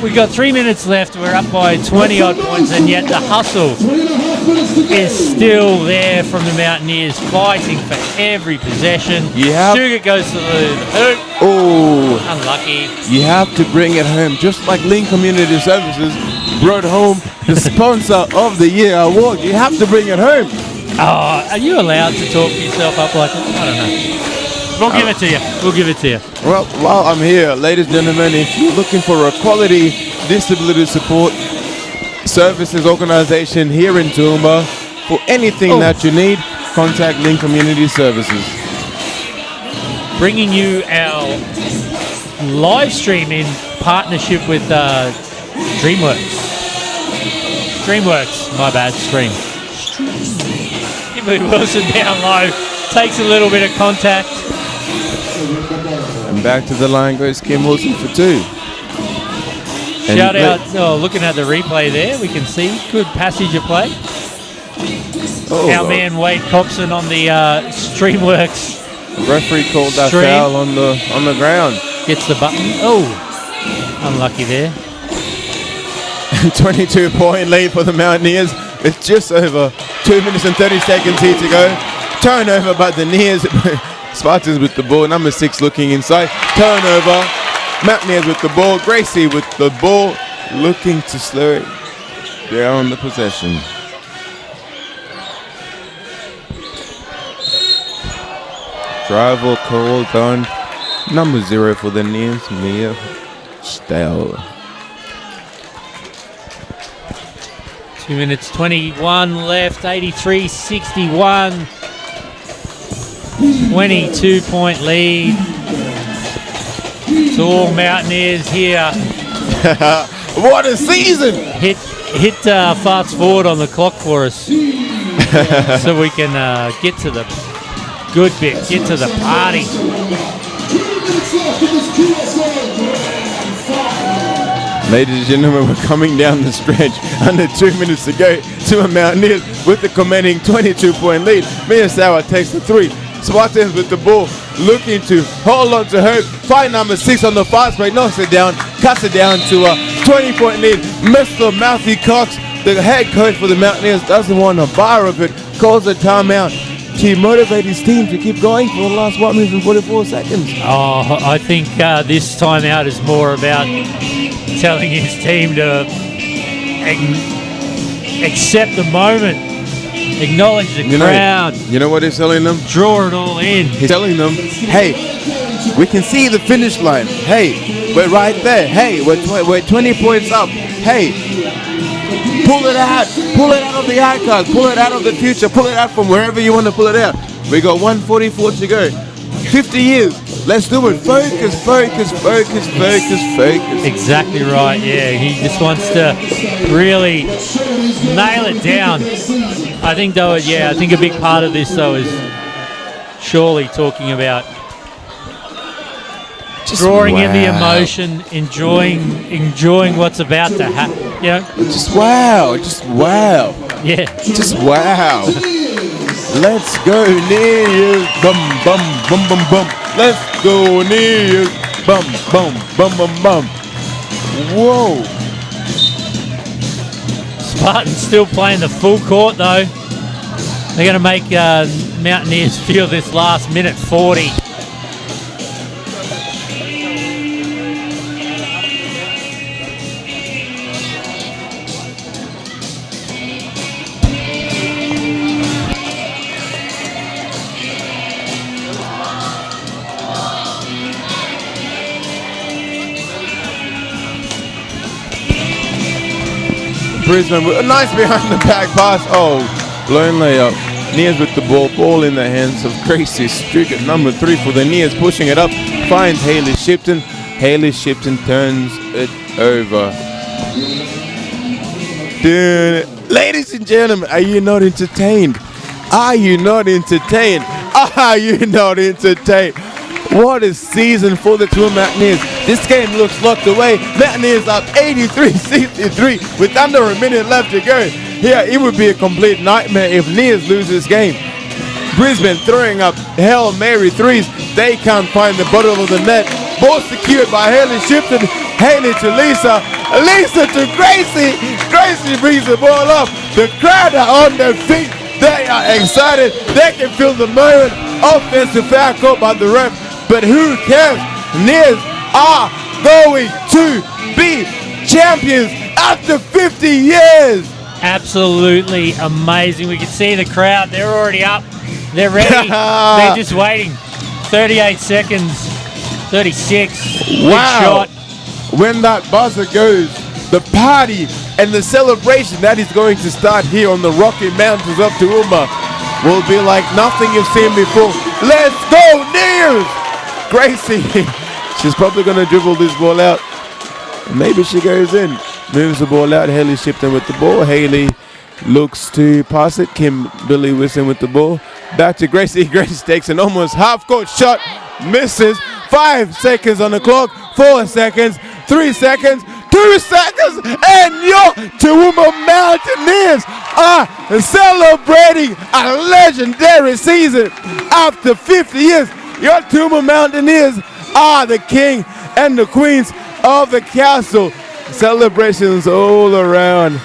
C: we've got 3 minutes left. We're up by 20-odd points, and yet the hustle is still there from the Mountaineers, fighting for every possession. Stuart goes to the hoop.
B: Oh,
C: unlucky.
B: You have to bring it home, just like Link Community Services brought home the Sponsor of the Year award. You have to bring it home.
C: Oh, are you allowed to talk yourself up like that? I don't know. We'll give it to you. We'll give it to you.
B: Well, while I'm here, ladies and gentlemen, if you're looking for a quality disability support services organization here in Toowoomba, for anything that you need, contact Link Community Services.
C: Bringing you our live stream in partnership with DreamWorks. My bad, Stream. Kimberly Wilson down low, takes a little bit of contact.
B: And back to the line goes Kim Wilson for 2. And
C: Shout out, looking at the replay there, we can see good passage of play. Our man Wade Coxon on the Streamworks.
B: Referee called that
C: Stream.
B: foul on the ground.
C: Gets the button. Oh, unlucky there.
B: 22-point lead for the Mountaineers with just over 2 minutes and 30 seconds here to go. Turnover, but the Nears, Spartans with the ball. Number 6 looking inside. Turnover. Mountaineers with the ball. Gracie with the ball, looking to slow it down the possession. Driver called on number 0 for the Nears, Mia Stell.
C: 2 minutes 21 left, 83-61. 22-point lead. It's all Mountaineers here.
B: What a season!
C: Hit fast forward on the clock for us so we can get to the good bit, get to the party.
B: Ladies and gentlemen, we're coming down the stretch. Under 2 minutes to go. Toowoomba Mountaineers with the commanding 22-point lead. Mia Sauer takes the 3. Spartans with the ball, looking to hold on to hope. Find number 6 on the fast break, knocks it down, cuts it down to a 20-point lead. Mr. Matthew Cox, the head coach for the Mountaineers, doesn't want a bar of it, calls a timeout to motivate his team to keep going for the last 1 minute and 44 seconds.
C: Oh, I think this timeout is more about telling his team to accept the moment, acknowledge the crowd.
B: You know what he's telling them?
C: Draw it all in.
B: He's telling them, hey, we can see the finish line. Hey, we're right there. Hey, we're 20 points up. Hey, pull it out of the archives, pull it out of the future, pull it out from wherever you want to pull it out. We got 144 to go. 50 years. Let's do it. Focus.
C: Exactly right. Yeah, he just wants to really nail it down. I think though, I think a big part of this though is surely talking about just drawing in the emotion, enjoying what's about to happen. You know,
B: just wow.
C: Yeah,
B: just wow. Let's go Nears, bum bum bum bum bum. Let's go Nears, bum bum bum bum bum. Whoa.
C: Spartans still playing the full court though. They're going to make Mountaineers feel this last minute 40.
B: Brisbane with a nice behind the back pass. Oh, blown layup. Nears with the ball in the hands of Gracie Strickett. Number 3 for the Nears, pushing it up. Finds Hayley Shipton. Hayley Shipton turns it over. Dude, ladies and gentlemen, are you not entertained? Are you not entertained? Are you not entertained? What a season for the Toowoomba Mountaineers. This game looks locked away. Mountaineers up 83-63 with under a minute left to go. Here, it would be a complete nightmare if Nears lose this game. Brisbane throwing up Hail Mary threes. They can't find the bottom of the net. Ball secured by Hayley Shipton. Hayley to Lisa. Lisa to Gracie. Gracie brings the ball up. The crowd are on their feet. They are excited. They can feel the moment. Offensive foul called by the ref. But who cares? Nears are going to be champions after 50 years.
C: Absolutely amazing. We can see the crowd. They're already up. They're ready. They're just waiting. 38 seconds. 36.
B: Wow.
C: Shot.
B: When that buzzer goes, the party and the celebration that is going to start here on the Rocky Mountains of Toowoomba will be like nothing you've seen before. Let's go, Nears! Gracie, she's probably going to dribble this ball out. Maybe she goes in. Moves the ball out. Hayley Shipton with the ball. Hayley looks to pass it. Kimberly Wilson with the ball. Back to Gracie. Gracie takes an almost half-court shot. Misses. 5 seconds on the clock, 4 seconds, 3 seconds, 2 seconds, and your Toowoomba Mountaineers are celebrating a legendary season after 50 years. Your Toowoomba Mountaineers are the king and the queens of the castle. Celebrations all around.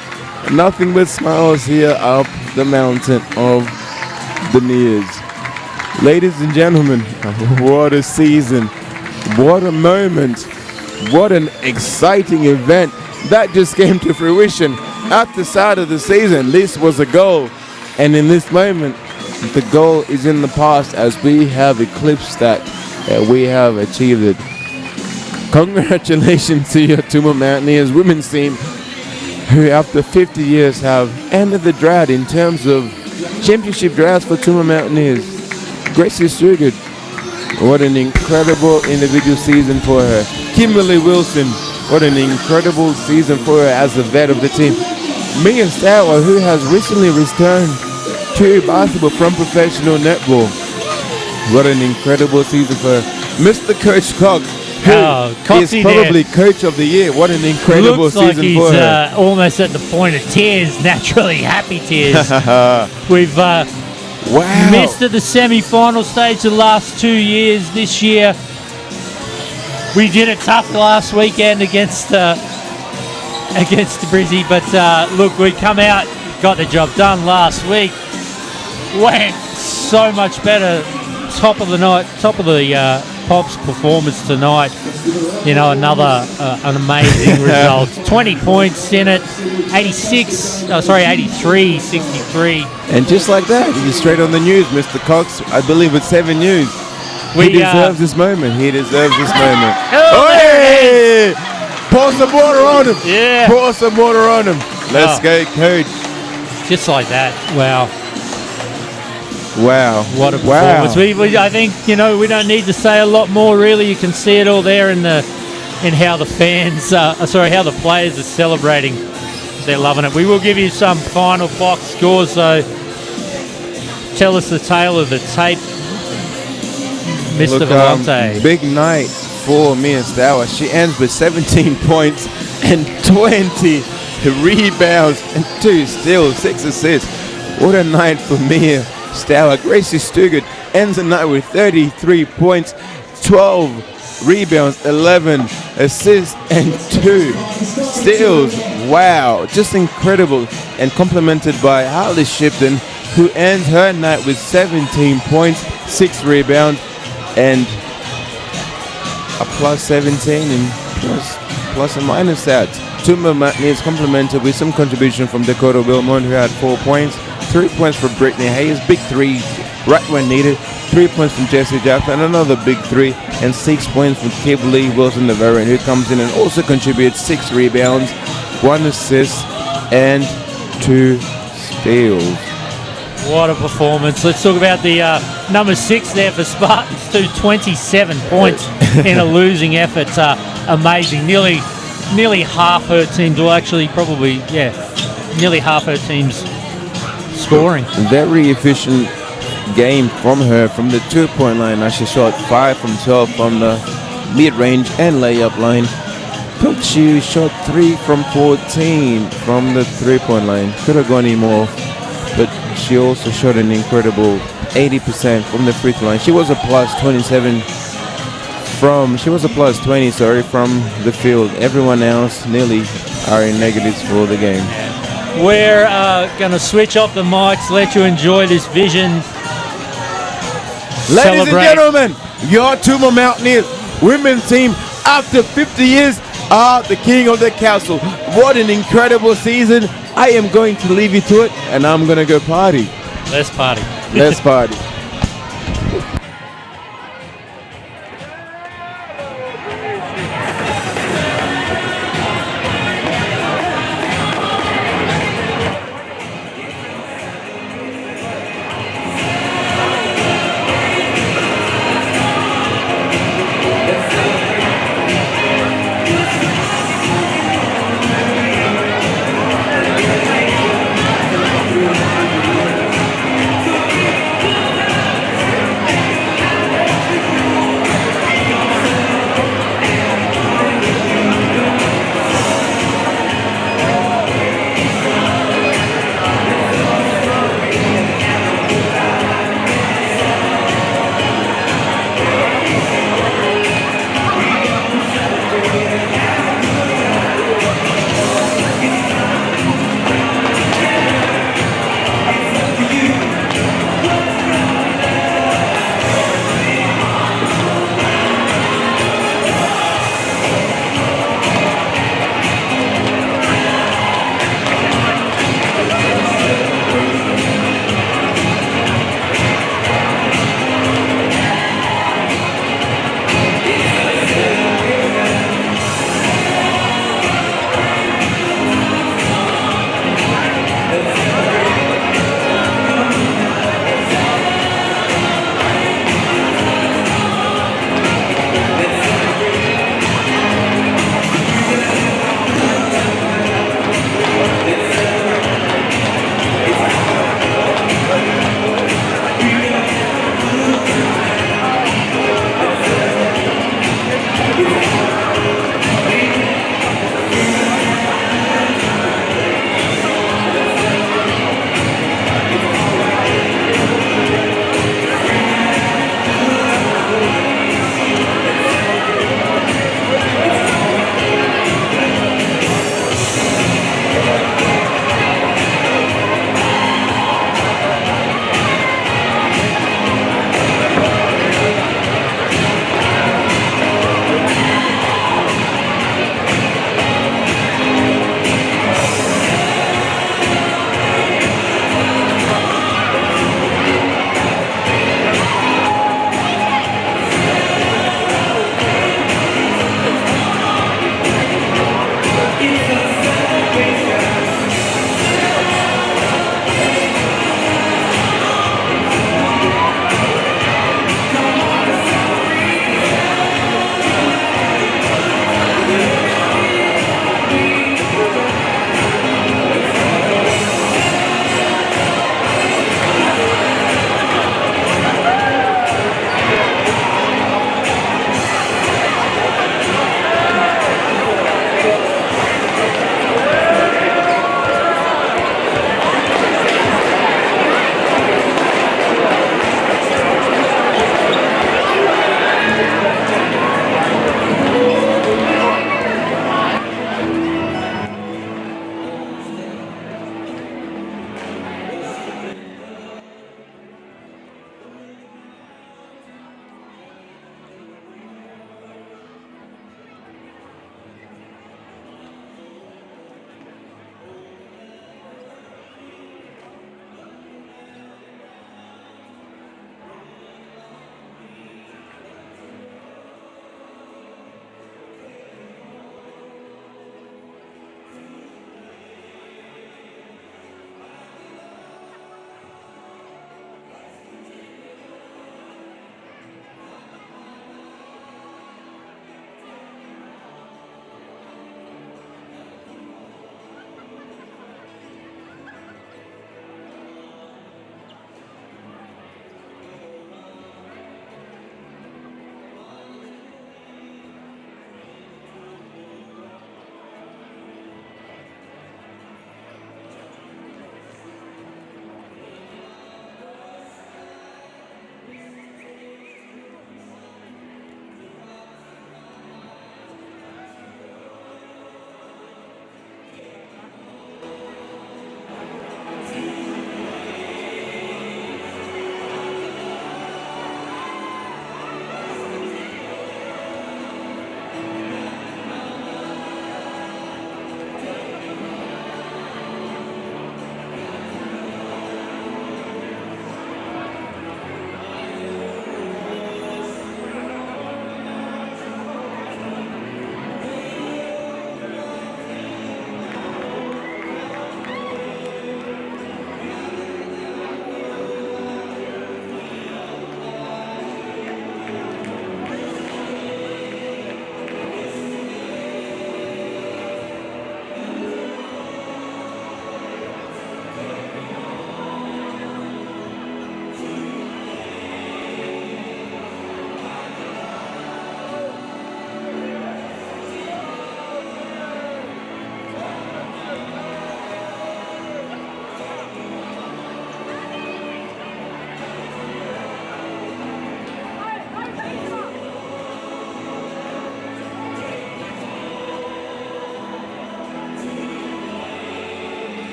B: Nothing but smiles here up the mountain of the Nears. Ladies and gentlemen, what a season. What a moment. What an exciting event that just came to fruition at the start of the season. This was a goal, and in this moment the goal is in the past as we have eclipsed that. We have achieved it. Congratulations to your Toowoomba Mountaineers women's team, who after 50 years have ended the drought in terms of championship droughts for Toowoomba Mountaineers. Gracie Stugard, what an incredible individual season for her. Kimberly Wilson, what an incredible season for her as a vet of the team. Mia Stour, who has recently returned to basketball from professional netball. What an incredible season for her. Mr. Coach Cox, who is probably Coach of the Year. What an incredible season for her.
C: Almost at the point of tears, naturally happy tears. We've missed at the semi-final stage the last 2 years. This year, we did it tough last weekend against Brizzy, but look, we come out, got the job done last week. Went so much better. Top of the night, top of the Pops performance tonight. You know, another an amazing result. 20 points in it, 83, 63.
B: And just like that, he's straight on the news, Mr. Cox. I believe it's 7 News. He deserves this moment. He deserves this moment.
C: Oh,
B: hey! Pour some water on him.
C: Yeah.
B: Pour some water on him. Let's go, Coach.
C: Just like that. Wow.
B: Wow.
C: What a performance. I think, you know, we don't need to say a lot more, really. You can see it all there in how the fans, how the players are celebrating. They're loving it. We will give you some final box scores, so tell us the tale of the tape, Mr. Vellante.
B: Big night for Mia Stour. She ends with 17 points and 20 rebounds and 2 steals, 6 assists. What a night for Mia Stour. Gracie Stugard ends the night with 33 points, 12 rebounds, 11 assists, and 2 steals. Wow, just incredible. And complemented by Harley Shipton, who ends her night with 17 points, 6 rebounds, and a plus 17 and plus and minus that. Toowoomba Mountaineers complemented with some contribution from Dakota Wilmot, who had 4 points. 3 points from Brittany Hayes, big 3 right when needed. 3 points from Jessie Jackson, another big 3, and 6 points from Kimberly Wilson, the veteran, who comes in and also contributes 6 rebounds, 1 assist, and 2 steals.
C: What a performance. Let's talk about the number 6 there for Spartans, 27 points in a losing effort. Amazing. Nearly half her teams, well actually probably, nearly half her teams scoring.
B: Very efficient game from her from the 2-point line. Now she shot 5 from 12 from the mid-range and layup line. But she shot 3 from 14 from the 3-point line. Could have gone any more, but she also shot an incredible 80% from the free throw line. She was a plus 20 from the field. Everyone else nearly are in negatives for the game.
C: We're going to switch off the mics, let you enjoy this vision.
B: Ladies and gentlemen, your Toowoomba Mountaineers women's team, after 50 years, are the king of the castle. What an incredible season. I am going to leave you to it, and I'm going to go party.
C: Let's party.
B: Let's party.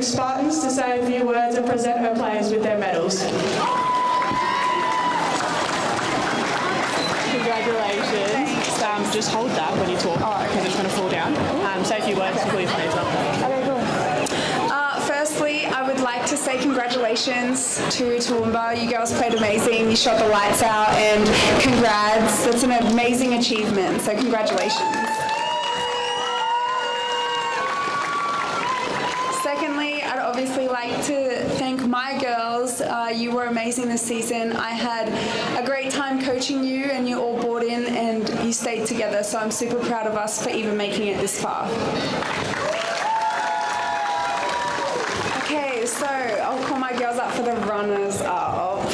F: Spartans to say a few words and present her players with their medals. Congratulations. Just hold that when you talk. Oh, okay. It's going to fall down. Say a few words before you play as well.
G: Okay, cool. Firstly, I would like to say congratulations to Toowoomba. You girls played amazing. You shot the lights out, and congrats. That's an amazing achievement, so congratulations. Secondly, I'd obviously like to thank my girls. You were amazing this season. I had a great time coaching you, and you all bought in and you stayed together, so I'm super proud of us for even making it this far. Okay, so I'll call my girls up for the runners-up.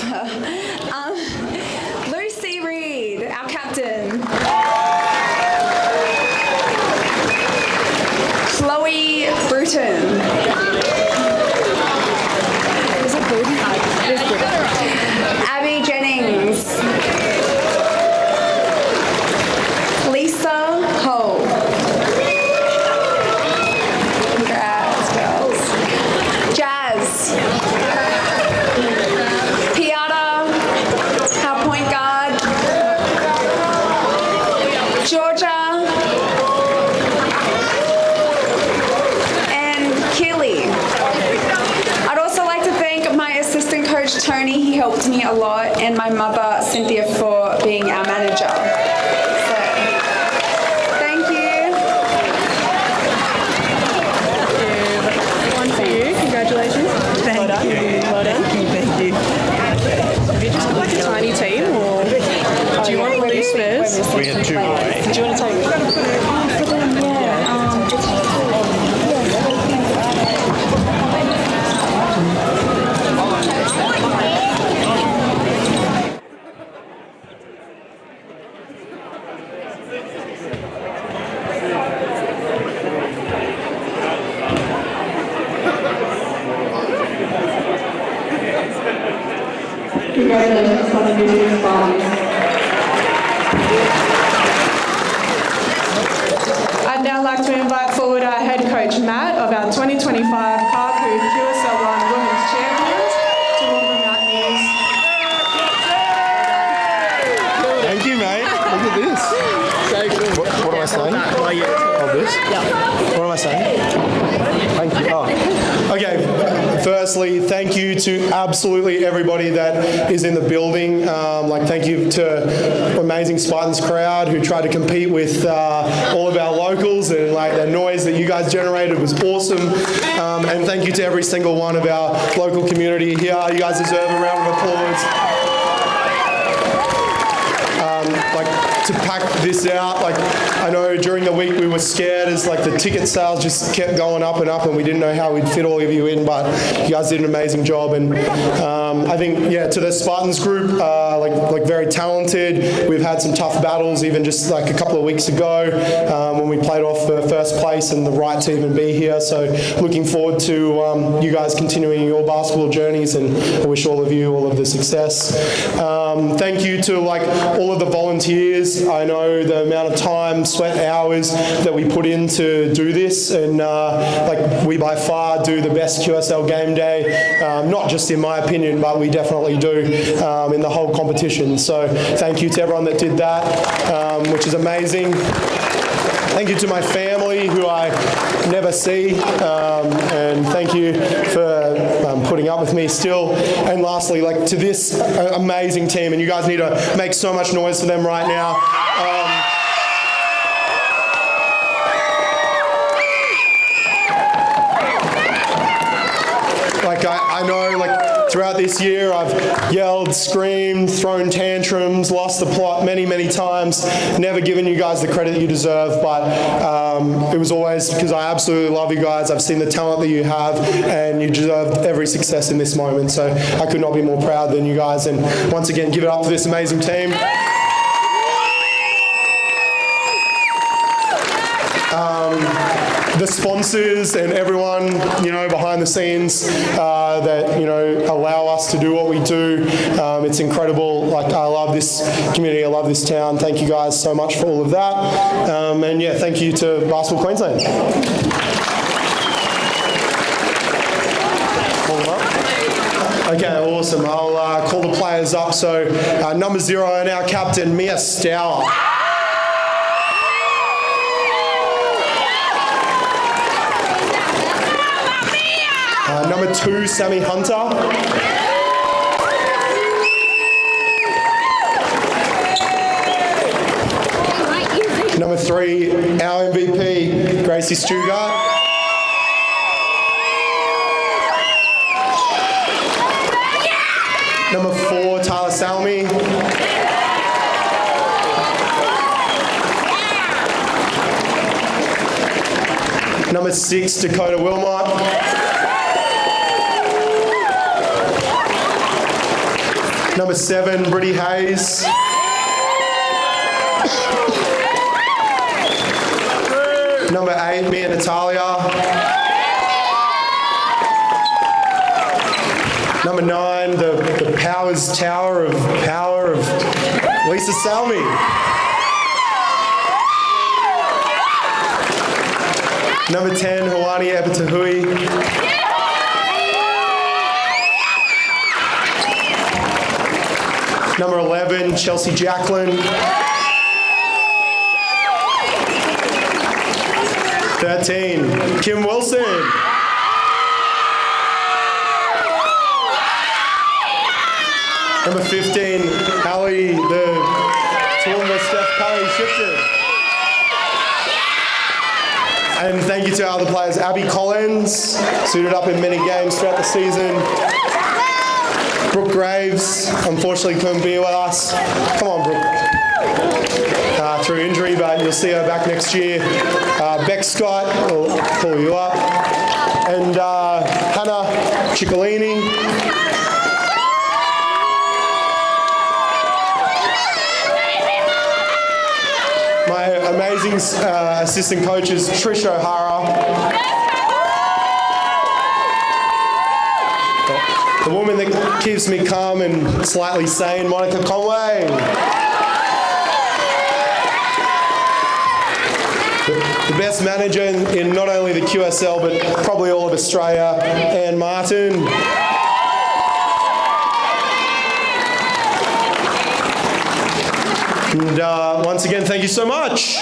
G: Lucy Reed, our captain. Chloe Bruton. Is it Bruton? It is Bruton. Abby Jennings. Lisa Ho. Congrats, girls. Jazz. Piata, our point guard. Georgia. Coach Tony, he helped me a lot, and my mother Cynthia for being our manager. So, thank you. One for you. Congratulations. Thank you. Well done. Thank you. Have you just got like a tiny team, or do you want to lose first?
H: We had 2 away.
G: Do you want to take? For them, yeah.
F: Congratulations on the New Zealand Spartans. I'd now like to invite forward our head coach Matt of our 2025 CarCoop QSL1 Women's Champions, Toowoomba Mountaineers.
H: Thank you, mate. Look at this. What am I saying? Oh, this? Yeah. What am I saying? Thank you. Oh. Okay, firstly, thank you to absolutely everybody that is in the building. Thank you to amazing Spartans crowd who tried to compete with all of our locals, and the noise that you guys generated was awesome. And thank you to every single one of our local community here. You guys deserve a round of applause. To pack this out, I know during the week we were scared as the ticket sales just kept going up and up, and we didn't know how we'd fit all of you in, but you guys did an amazing job. And I think, to the Spartans group, very talented. We've had some tough battles even just a couple of weeks ago when we played off for first place and the right to even be here. So looking forward to you guys continuing your basketball journeys, and I wish all of you all of the success. Thank you to all of the volunteers. I know the amount of time, sweat hours that we put in to do this, and we by far do the best QSL game day, not just in my opinion, but we definitely do in the whole competition. So thank you to everyone that did that, which is amazing. Thank you to my family who I never see, and thank you for putting up with me still. And lastly, to this amazing team, and you guys need to make so much noise for them right now. I know, throughout this year, I've yelled, screamed, thrown tantrums, lost the plot many, many times, never given you guys the credit you deserve, but it was always because I absolutely love you guys. I've seen the talent that you have, and you deserve every success in this moment, so I could not be more proud than you guys. And once again, give it up to this amazing team. The sponsors and everyone, behind the scenes that, allow us to do what we do. It's incredible. I love this community. I love this town. Thank you guys so much for all of that. And thank you to Basketball Queensland. call them up? Okay, awesome. I'll call the players up. So number 0 and our captain, Mia Stour. Number 2, Sammy Hunter. Number 3, our MVP, Gracie Stugart. Number 4, Tyler Salmi. Number 6, Dakota Wilmot. Number 7, Brittany Hayes. Number 8, Mia Natalia. Number 9, the Powers Tower of Power of Lisa Salmi. Number 10, Hawani Epatahui. Number 11, Chelsea Jacqueline. 13, Kim Wilson. Number 15, Ali, the Toowoomba Steph Curry Shifted. And thank you to our other players. Abby Collins, suited up in many games throughout the season. Brooke Graves, unfortunately couldn't be with us. Come on, Brooke. Through injury, but you'll see her back next year. Beck Scott, we'll pull you up. And Hannah Ciccolini. My amazing assistant coaches, Trish O'Hara. The woman that keeps me calm and slightly sane, Monica Conway. The best manager in not only the QSL, but probably all of Australia, Anne Martin. And once again, thank you so much.